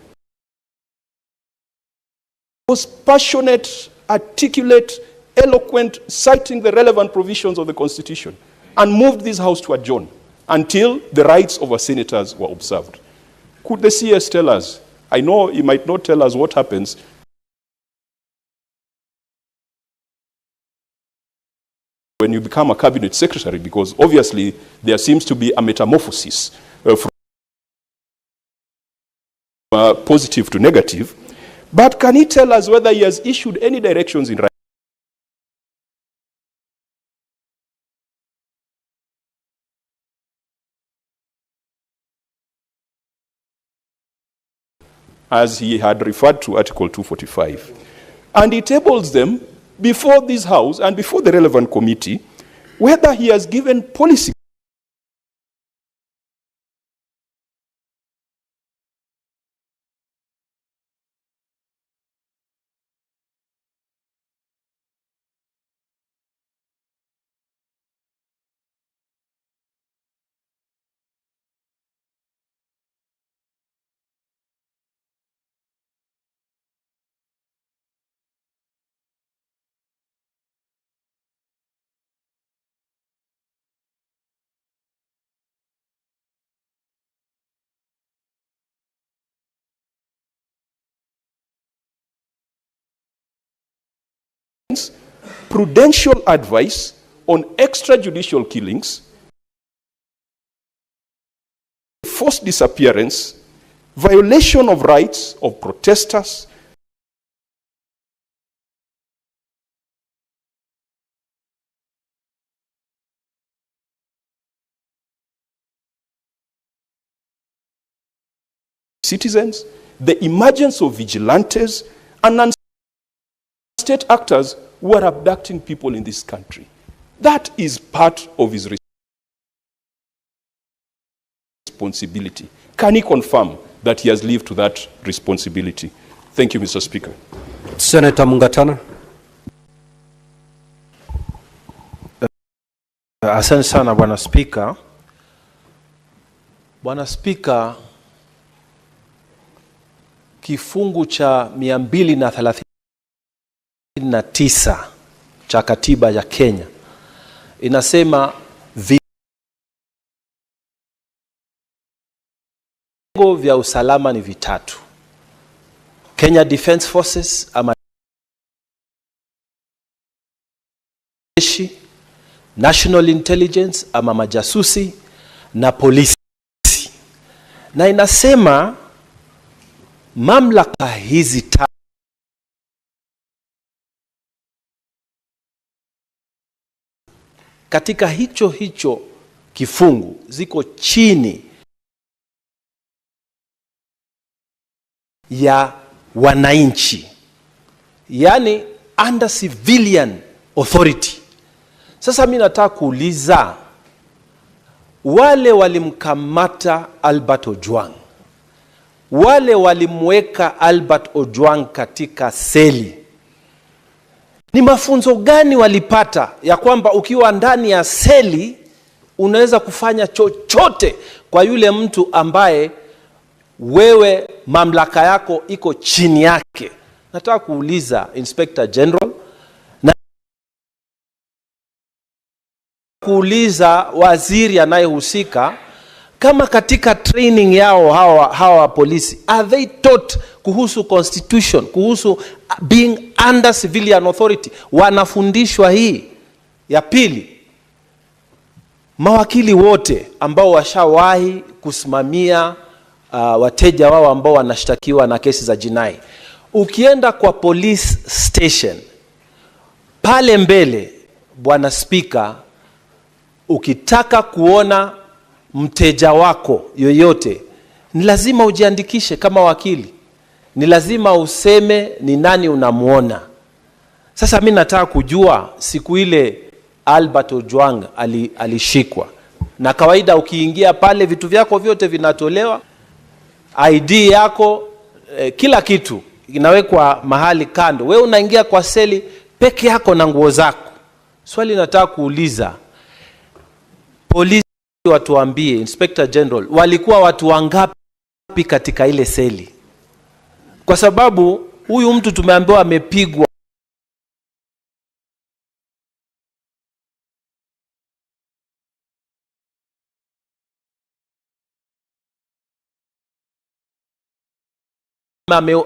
was passionate, articulate, eloquent, citing the relevant provisions of the Constitution, and moved this House to adjourn until the rights of our senators were observed. Could the CS tell us? I know he might not tell us what happens when you become a cabinet secretary, because obviously there seems to be a metamorphosis from positive to negative. But can he tell us whether he has issued any directions in writing? As he had referred to Article 245. And he tables them before this House and before the relevant committee, whether he has given policy prudential advice on extrajudicial killings, forced disappearance, violation of rights of protesters, citizens, the emergence of vigilantes and state actors who are abducting people in this country. That is part of his responsibility. Can he confirm that he has lived to that responsibility? Thank you, Mr. Speaker. Senator Mungatana. Asante sana Bwana Spika. Bwana Spika, kifungu cha 239 cha katiba ya Kenya inasema vitengo vya usalama ni vitatu: Kenya Defence Forces ama jeshi, National Intelligence ama majasusi, na polisi. Na inasema mamlaka hizi tatu katika hicho kifungu ziko chini ya wananchi, yani under civilian authority. Sasa mimi nataka kuuliza, wale walimkamata Albert Ojwang, wale walimweka Albert Ojwang katika seli, ni mafunzo gani walipata ya kwamba ukiwa ndani ya seli unaweza kufanya chochote kwa yule mtu ambaye wewe mamlaka yako iko chini yake? Nataka kuuliza Inspector General na kuuliza waziri anayehusika, kama katika training yao hawa polisi, are they taught kuhusu constitution, kuhusu being under civilian authority? Wanafundishwa hii? Ya pili, mawakili wote ambao washawahi kusimamia wateja wao ambao wanashtakiwa na kesi za jinai, ukienda kwa police station pale mbele, Bwana Speaker, ukitaka kuona mteja wako yoyote, ni lazima ujiandikishe kama wakili, ni lazima useme ni nani unamuona. Sasa mimi nataka kujua, siku ile Albert Ojwang alishikwa, na kawaida ukiingia pale vitu vyako vyote vinatolewa, ID yako, kila kitu inawekwa mahali kando, wewe unaingia kwa seli peke yako na nguo zako. Swali nataka kuuliza, polisi watuambie, Inspector General, walikuwa watu wangapi katika ile seli? Kwa sababu huyu mtu tumeambiwa amepigwa.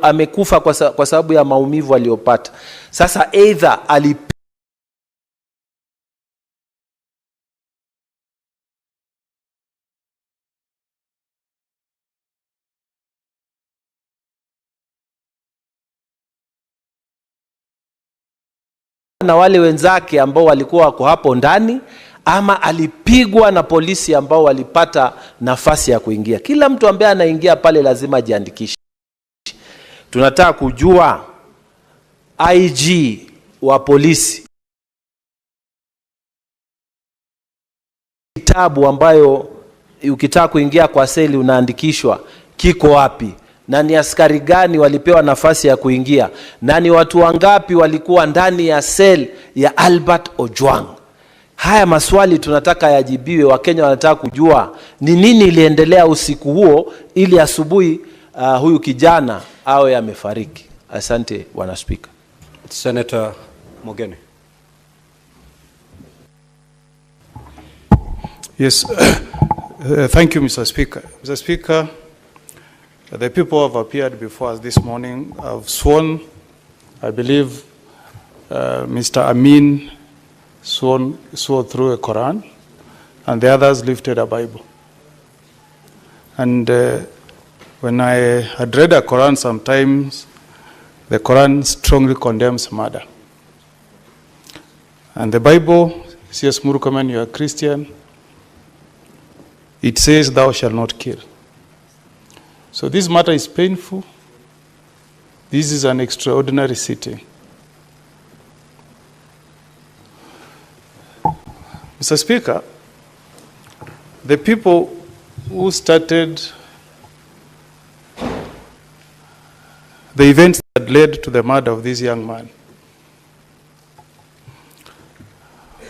Amekufa kwa sababu ya maumivu aliyopata. Sasa either na wale wenzake ambao walikuwa wako hapo ndani, ama alipigwa na polisi ambao walipata nafasi ya kuingia. Kila mtu ambaye anaingia pale lazima ajiandikishe. Tunataka kujua IG wa polisi, kitabu ambayo ukitaka kuingia kwa seli unaandikishwa kiko wapi, na ni askari gani walipewa nafasi ya kuingia, na ni watu wangapi walikuwa ndani ya sel ya Albert Ojwang. Haya maswali tunataka yajibiwe. Wakenya wanataka kujua ni nini iliendelea usiku huo ili asubuhi huyu kijana awe amefariki. Asante Bwana Speaker. Senator Mogeni. Yes, thank you, Mr. Speaker. Mr. Speaker, the people who have appeared before us this morning have sworn, I believe Mr. Amin swore through a Quran, and the others lifted a Bible. And when I had read a Quran, sometimes the Quran strongly condemns murder. And the Bible says, Murkomen, you are Christian, it says, thou shalt not kill. So this matter is painful. This is an extraordinary sitting. Mr. Speaker, the people who started the events that led to the murder of this young man,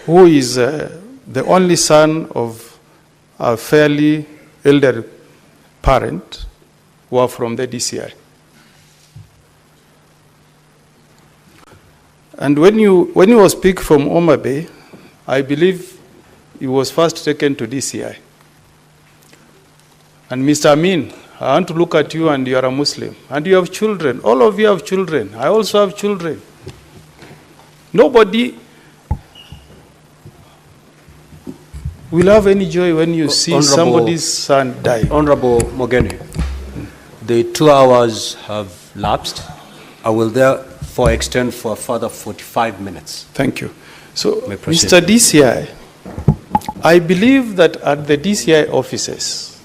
who is the only son of a fairly elderly parent, were from the DCI. And when you were speaking from Homabay, I believe he was first taken to DCI. And Mr. Amin, I want to look at you, and you are a Muslim, and you have children. All of you have children. I also have children. Nobody will have any joy when you see somebody's son die. Honorable Mogeni, the 2 hours have lapsed. I will therefore extend for a further 45 minutes. Thank you. So, Mr. DCI, I believe that at the DCI offices,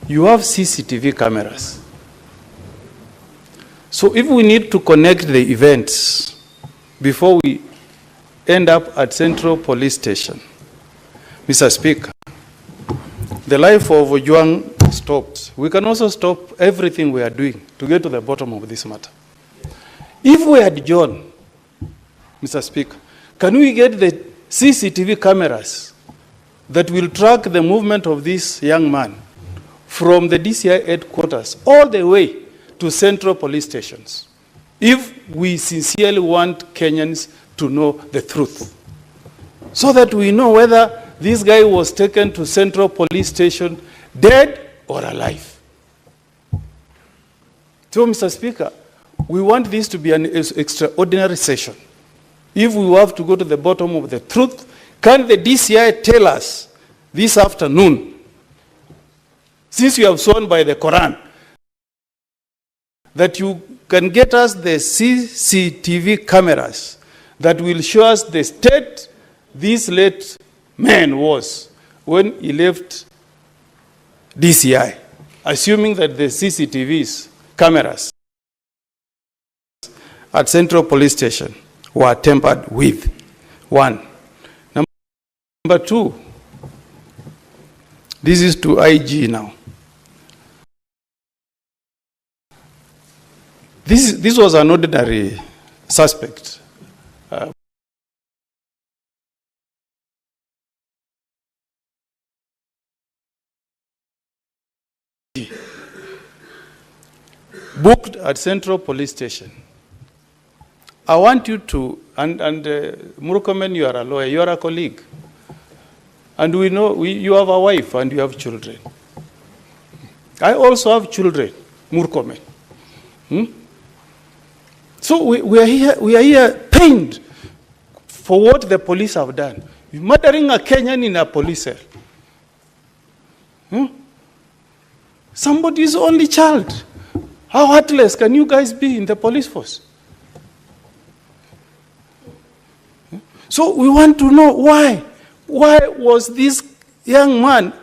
you have CCTV cameras. So if we need to connect the events before we end up at Central Police Station, Mr. Speaker, the life of Ojwang stopped. We can also stop everything we are doing to get to the bottom of this matter. If we had John, Mr. Speaker, can we get the CCTV cameras that will track the movement of this young man from the DCI headquarters all the way to Central Police Stations, if we sincerely want Kenyans to know the truth, so that we know whether this guy was taken to Central Police Station dead or alive. So, Mr. Speaker, we want this to be an extraordinary session. If we have to go to the bottom of the truth, can the DCI tell us this afternoon, since you have sworn by the Quran, that you can get us the CCTV cameras that will show us the state this late man was when he left DCI, assuming that the CCTVs cameras at Central Police Station were tampered with. One. Number two, this is to IG now. This was an ordinary suspect. booked at Central Police Station. I want you to, and Murkomen, you are a lawyer, you are a colleague. And we know you have a wife and you have children. I also have children, Murkomen. So we are here pained for what the police have done. Murdering a Kenyan in a police cell. Somebody's only child. How heartless can you guys be in the police force? So we want to know why. Why was this young man,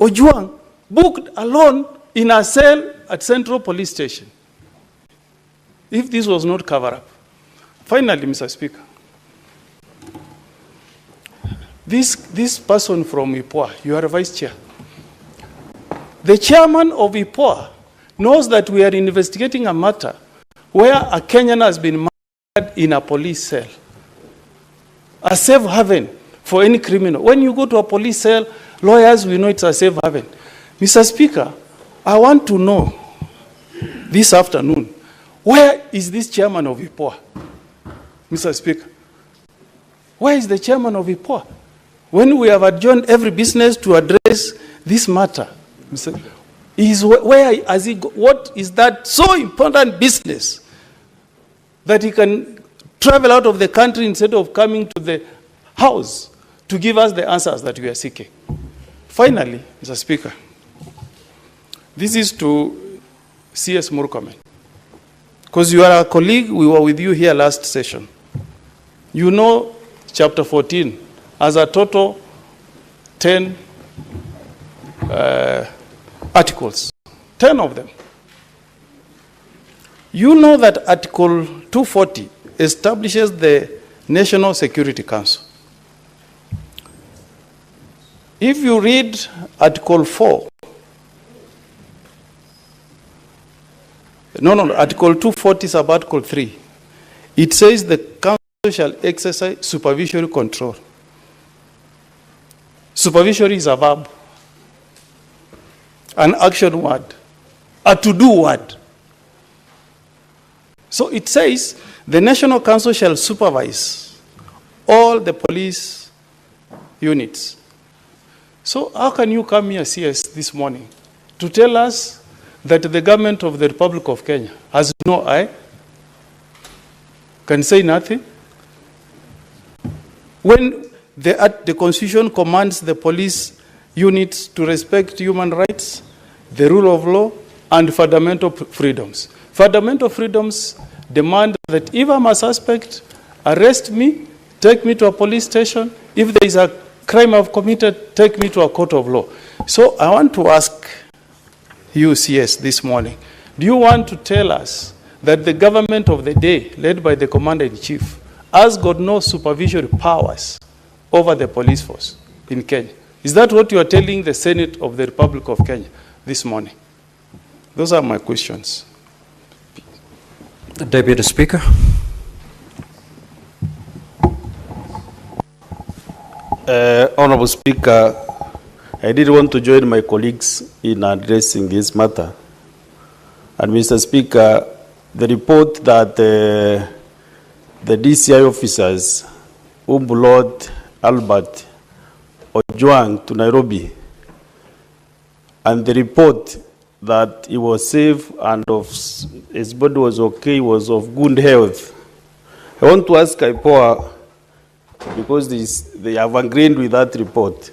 Ojwang, booked alone in a cell at Central Police Station? If this was not covered up. Finally, Mr. Speaker, this person from IPOA, you are a vice chair. The chairman of IPOA knows that we are investigating a matter where a Kenyan has been murdered in a police cell. A safe haven for any criminal. When you go to a police cell, lawyers will know it's a safe haven. Mr. Speaker, I want to know this afternoon, where is this chairman of IPOA? Mr. Speaker, where is the chairman of IPOA? When we have adjourned every business to address this matter, what is that so important business that he can travel out of the country instead of coming to the house to give us the answers that we are seeking? Finally, Mr. Speaker, this is to CS Murkomen. Because you are a colleague, we were with you here last session. You know chapter 14 as a total 10 articles, 10 of them. You know that Article 240 establishes the National Security Council. If you read Article 4, Article 240 is about Article 3. It says the council shall exercise supervisory control. Supervisory is a verb, an action word, a to-do word. So it says the National Council shall supervise all the police units. So how can you come here, CS, this morning to tell us that the government of the Republic of Kenya has no eye, can say nothing? When the Constitution commands the police units to respect human rights, the rule of law, and fundamental freedoms. Fundamental freedoms demand that if I'm a suspect, arrest me, take me to a police station. If there is a crime I've committed, take me to a court of law. So I want to ask you, CS, this morning, do you want to tell us that the government of the day, led by the Commander-in-Chief, has got no supervisory powers over the police force in Kenya? Is that what you are telling the Senate of the Republic of Kenya this morning? Those are my questions. The Deputy Speaker. Honorable Speaker, I did want to join my colleagues in addressing this matter. And Mr. Speaker, the report that the DCI officers who brought Albert Ojwang to Nairobi, and the report that he was safe and his body was okay, was of good health. I want to ask IPOA, because they have agreed with that report.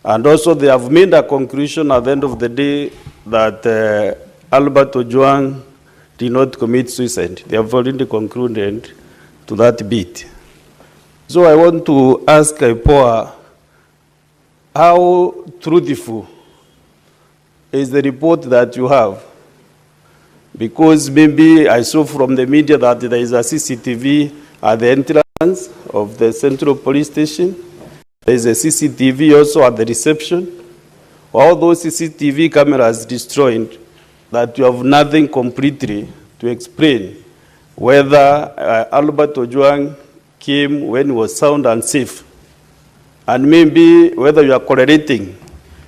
And also they have made a conclusion at the end of the day that Albert Ojwang did not commit suicide. They have already concluded to that bit. So I want to ask IPOA, how truthful is the report that you have? Because maybe I saw from the media that there is a CCTV at the entrance of the Central Police Station. There is a CCTV also at the reception. All those CCTV cameras destroyed, that you have nothing completely to explain whether Albert Ojwang came when he was sound and safe. And maybe whether you are correlating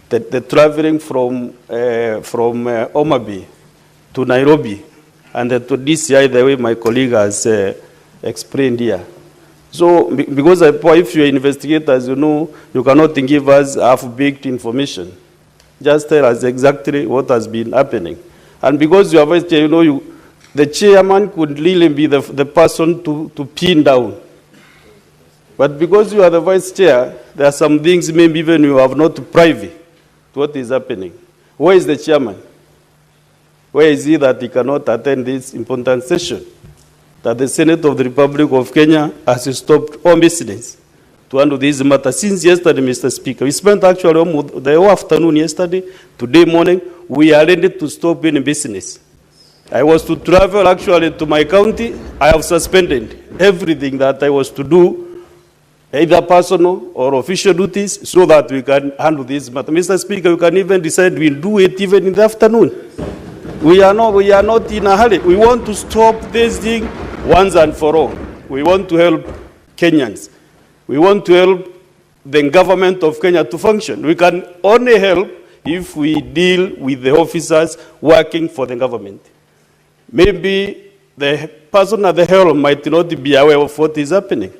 the traveling from Homabay to Nairobi and to DCI the way my colleague has explained here. So, because if you're investigators, you know, you cannot give us half-baked information. Just tell us exactly what has been happening. And because you are vice chair, you know, the chairman could really be the person to pin down. But because you are the vice chair, there are some things maybe even you have not privy to what is happening. Where is the chairman? Where is he that he cannot attend this important session? That the Senate of the Republic of Kenya has stopped all business to handle this matter since yesterday, Mr. Speaker. We spent actually the whole afternoon yesterday, today morning, we are ready to stop any business. I was to travel actually to my county. I have suspended everything that I was to do, either personal or official duties, so that we can handle this matter. Mr. Speaker, we can even decide we do it even in the afternoon. We are not in a hurry. We want to stop this thing once and for all. We want to help Kenyans. We want to help the government of Kenya to function. We can only help if we deal with the officers working for the government. Maybe the person at the helm might not be aware of what is happening,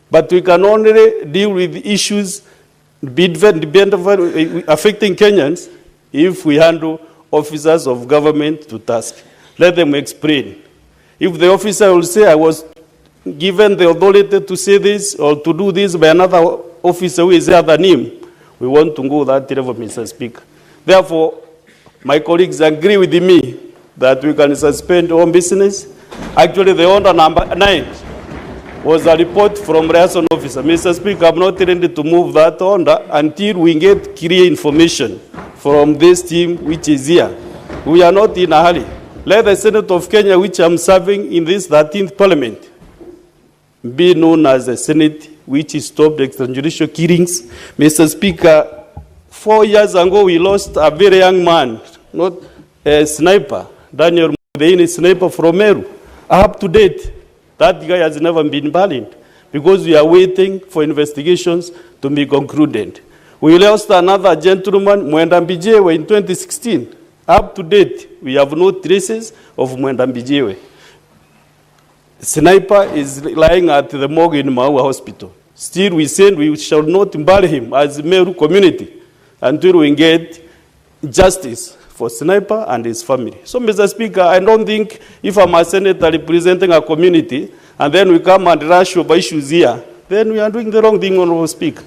but we can only deal with issues affecting Kenyans if we handle officers of government to task. Let them explain. If the officer will say, I was given the authority to say this or to do this by another officer who is other than him, we want to go that level, Mr. Speaker. Therefore, my colleagues agree with me that we can suspend all business. Actually, the order number 9 was a report from liaison officer. Mr. Speaker, I'm not ready to move that order until we get clear information from this team which is here. We are not in a hurry. Let the Senate of Kenya, which I'm serving in this 13th Parliament, be known as the Senate which stopped extrajudicial killings. Mr. Speaker, 4 years ago we lost a very young man, not a sniper, Daniel Mudeini, sniper from Meru. Up to date, that guy has never been banned because we are waiting for investigations to be concluded. We lost another gentleman, Mwenda Mbijewe, in 2016. Up to date, we have no traces of Mwenda Mbijewe. Sniper is lying at the morgue in Maua Hospital. Still, we said we shall not bury him as a Meru community until we get justice for Sniper and his family. So, Mr. Speaker, I don't think if I'm a senator representing a community and then we come and rush over issues here, then we are doing the wrong thing, Honorable Speaker.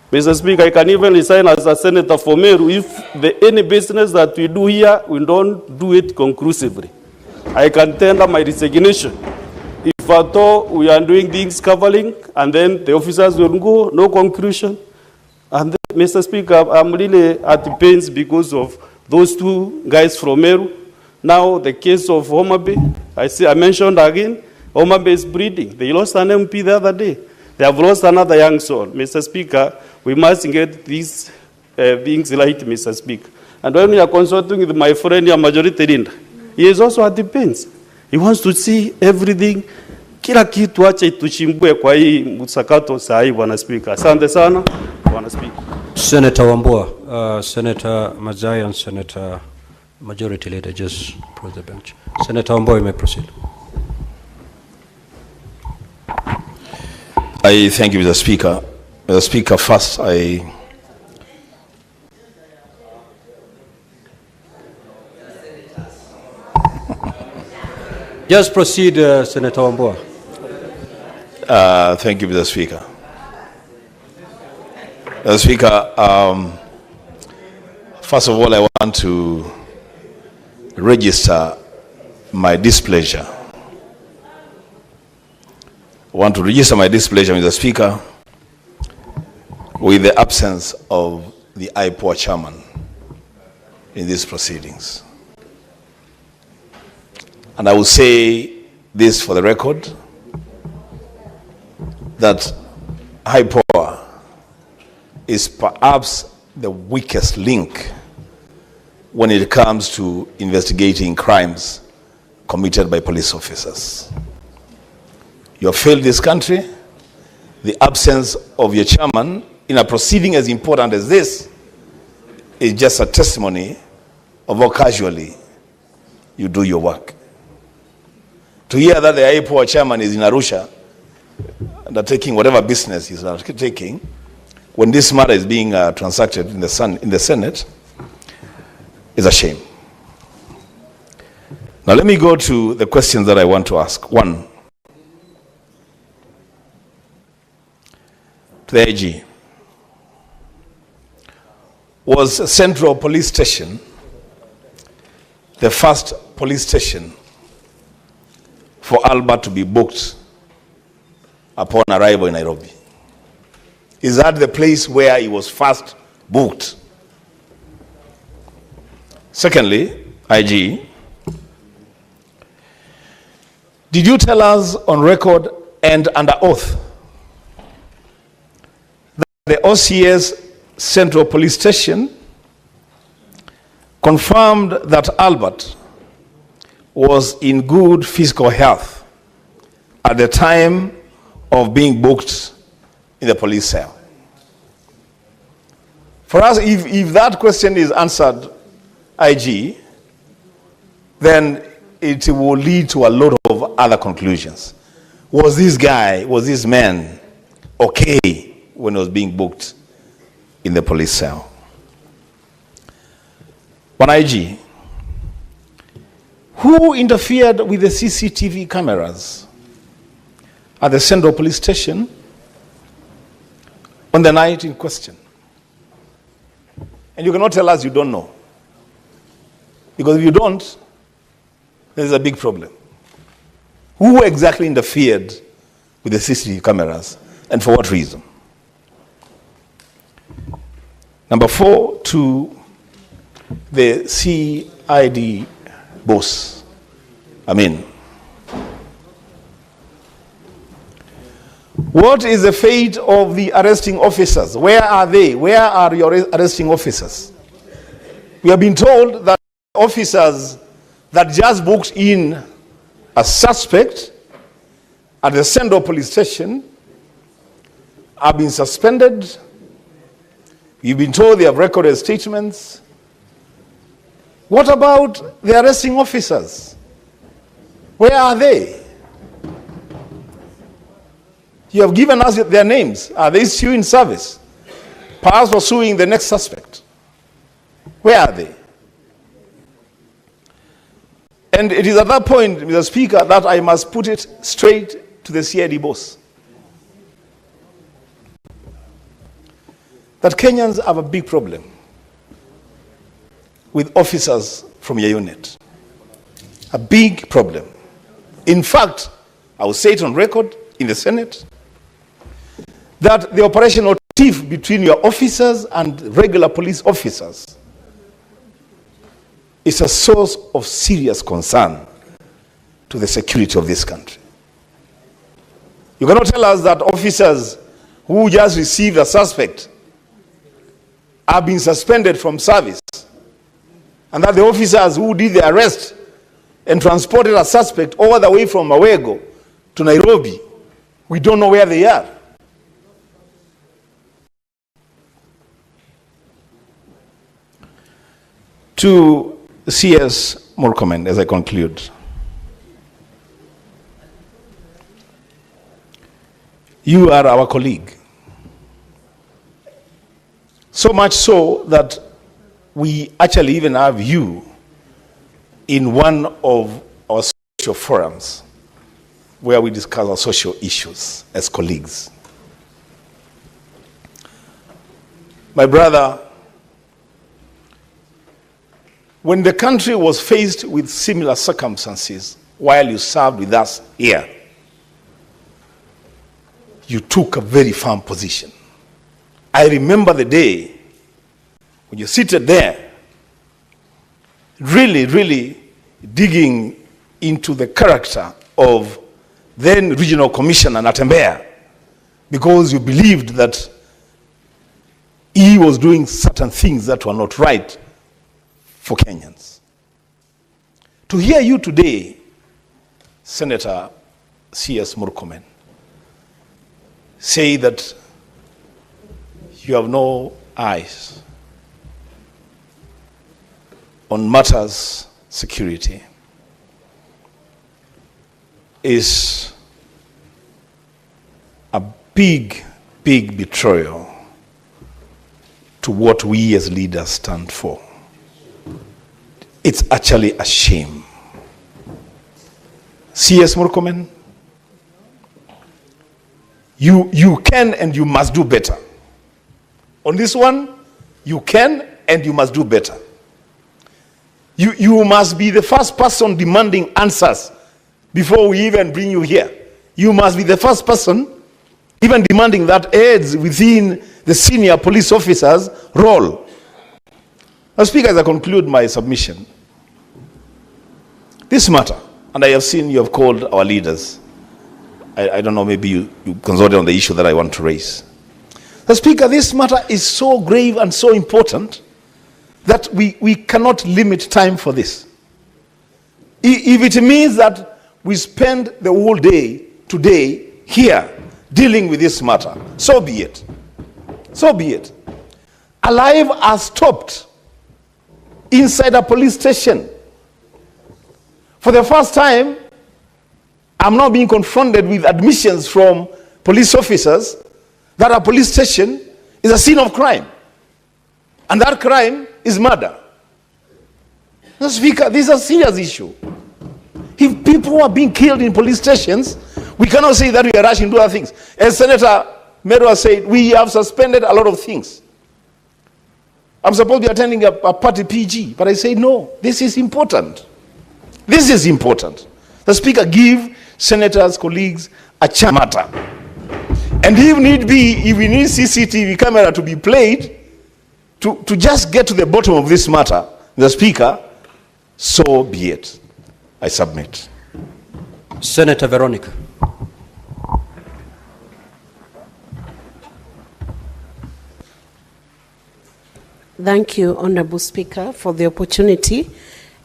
Mr. Speaker, I can even resign as a senator for Meru if any business that we do here, we don't do it conclusively. I can tender my resignation. If at all we are doing things covering and then the officers will go, no conclusion. And then, Mr. Speaker, I'm really at the pains because of those two guys from Meru. Now the case of Homabay, I mentioned again, Homabay is breeding. They lost an MP the other day. They have lost another young soul. Mr. Speaker, we must get these things right, Mr. Speaker. And when we are consulting with my friend here, Majority Leader, he is also at the pains. He wants to see everything. Kila kitu acha ituchimbue kwa hii msakato saa hii, Bwana Speaker. Asante sana, Bwana Speaker. Senator Wambua, Senator Mazai and Senator Majority Leader just approach the bench. Senator Wambua, you may proceed. I thank you, Mr. Speaker. Mr. Speaker, first Just proceed, Senator Wambua. Thank you, Mr. Speaker. Mr. Speaker, first of all, I want to register my displeasure. I want to register my displeasure, Mr. Speaker, with the absence of the IPOA chairman in these proceedings. And I will say this for the record, that IPOA is perhaps the weakest link when it comes to investigating crimes committed by police officers. You have failed this country. The absence of your chairman in a proceeding as important as this is just a testimony of how casually you do your work. To hear that the IPOA chairman is in Arusha, undertaking whatever business he's undertaking, when this matter is being transacted in the Senate, is a shame. Now let me go to the questions that I want to ask. One, to the AG. Was Central Police Station the first police station for Albert to be booked upon arrival in Nairobi? Is that the place where he was first booked? Secondly, IG, did you tell us on record and under oath that the OCS Central Police Station confirmed that Albert was in good physical health at the time of being booked in the police cell? For us, if that question is answered, IG, then it will lead to a lot of other conclusions. Was this man okay when he was being booked in the police cell? One IG, who interfered with the CCTV cameras at the Central Police Station on the night in question? And you cannot tell us you don't know. Because if you don't, there's a big problem. Who exactly interfered with the CCTV cameras and for what reason? Number 4, to the CID boss, Amin. What is the fate of the arresting officers? Where are they? Where are your arresting officers? We have been told that officers that just booked in a suspect at the Central Police Station have been suspended. We've been told they have recorded statements. What about the arresting officers? Where are they? You have given us their names. Are they still in service? Perhaps pursuing the next suspect. Where are they? And it is at that point, Mr. Speaker, that I must put it straight to the CID boss. That Kenyans have a big problem with officers from your unit. A big problem. In fact, I will say it on record in the Senate, that the operational tiff between your officers and regular police officers is a source of serious concern to the security of this country. You cannot tell us that officers who just received a suspect have been suspended from service, and that the officers who did the arrest and transported a suspect all the way from Awego to Nairobi, we don't know where they are. To CS Murkomen, as I conclude. You are our colleague. So much so that we actually even have you in one of our social forums where we discuss our social issues as colleagues. My brother, when the country was faced with similar circumstances while you served with us here, you took a very firm position. I remember the day when you seated there, really digging into the character of then Regional Commissioner Natembeya, because you believed that he was doing certain things that were not right for Kenyans. To hear you today, Senator C.S. Murkomen, say that you have no eyes on matters security is a big, big betrayal to what we as leaders stand for. It's actually a shame. CS Murkomen, you can and you must do better. On this one, you can and you must do better. You must be the first person demanding answers before we even bring you here. You must be the first person even demanding that aids within the senior police officer's role. Now, Speaker, as I conclude my submission, this matter, and I have seen you have called our leaders. I don't know, maybe you consulted on the issue that I want to raise. The Speaker, this matter is so grave and so important that we cannot limit time for this. If it means that we spend the whole day today here dealing with this matter, so be it. So be it. A life has stopped inside a police station. For the first time, I'm now being confronted with admissions from police officers that a police station is a scene of crime. And that crime is murder. Mr. Speaker, this is a serious issue. If people are being killed in police stations, we cannot say that we are rushing to other things. As Senator Meru said, we have suspended a lot of things. I'm supposed to be attending a party PG, but I say no, this is important. This is important. The Speaker, give senators, colleagues, a chance matter. And if need be, if we need CCTV camera to be played, to just get to the bottom of this matter, the Speaker, so be it. I submit. Senator Veronica. Thank you, Honorable Speaker, for the opportunity.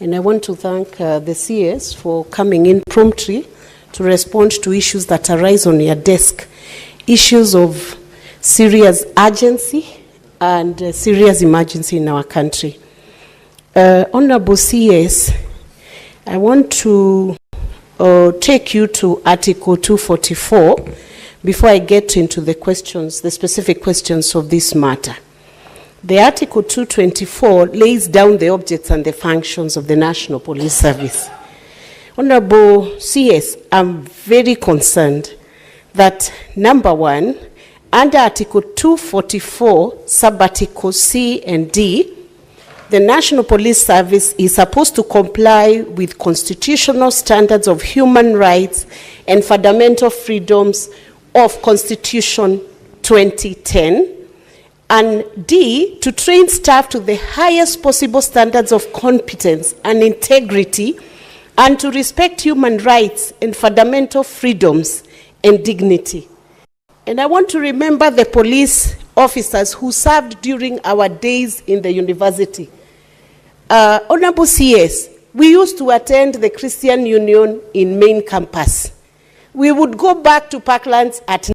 And I want to thank the CS for coming in promptly to respond to issues that arise on your desk. Issues of serious urgency and serious emergency in our country. Honorable CS, I want to take you to Article 244 before I get into the questions, the specific questions of this matter. The Article 224 lays down the objects and the functions of the National Police Service. Honorable CS, I'm very concerned that, number one, under Article 244, sub-articles C and D, the National Police Service is supposed to comply with constitutional standards of human rights and fundamental freedoms of Constitution 2010, and D, to train staff to the highest possible standards of competence and integrity, and to respect human rights and fundamental freedoms and dignity. And I want to remember the police officers who served during our days in the university. Honorable CS, we used to attend the Christian Union in main campus. We would go back to Parklands at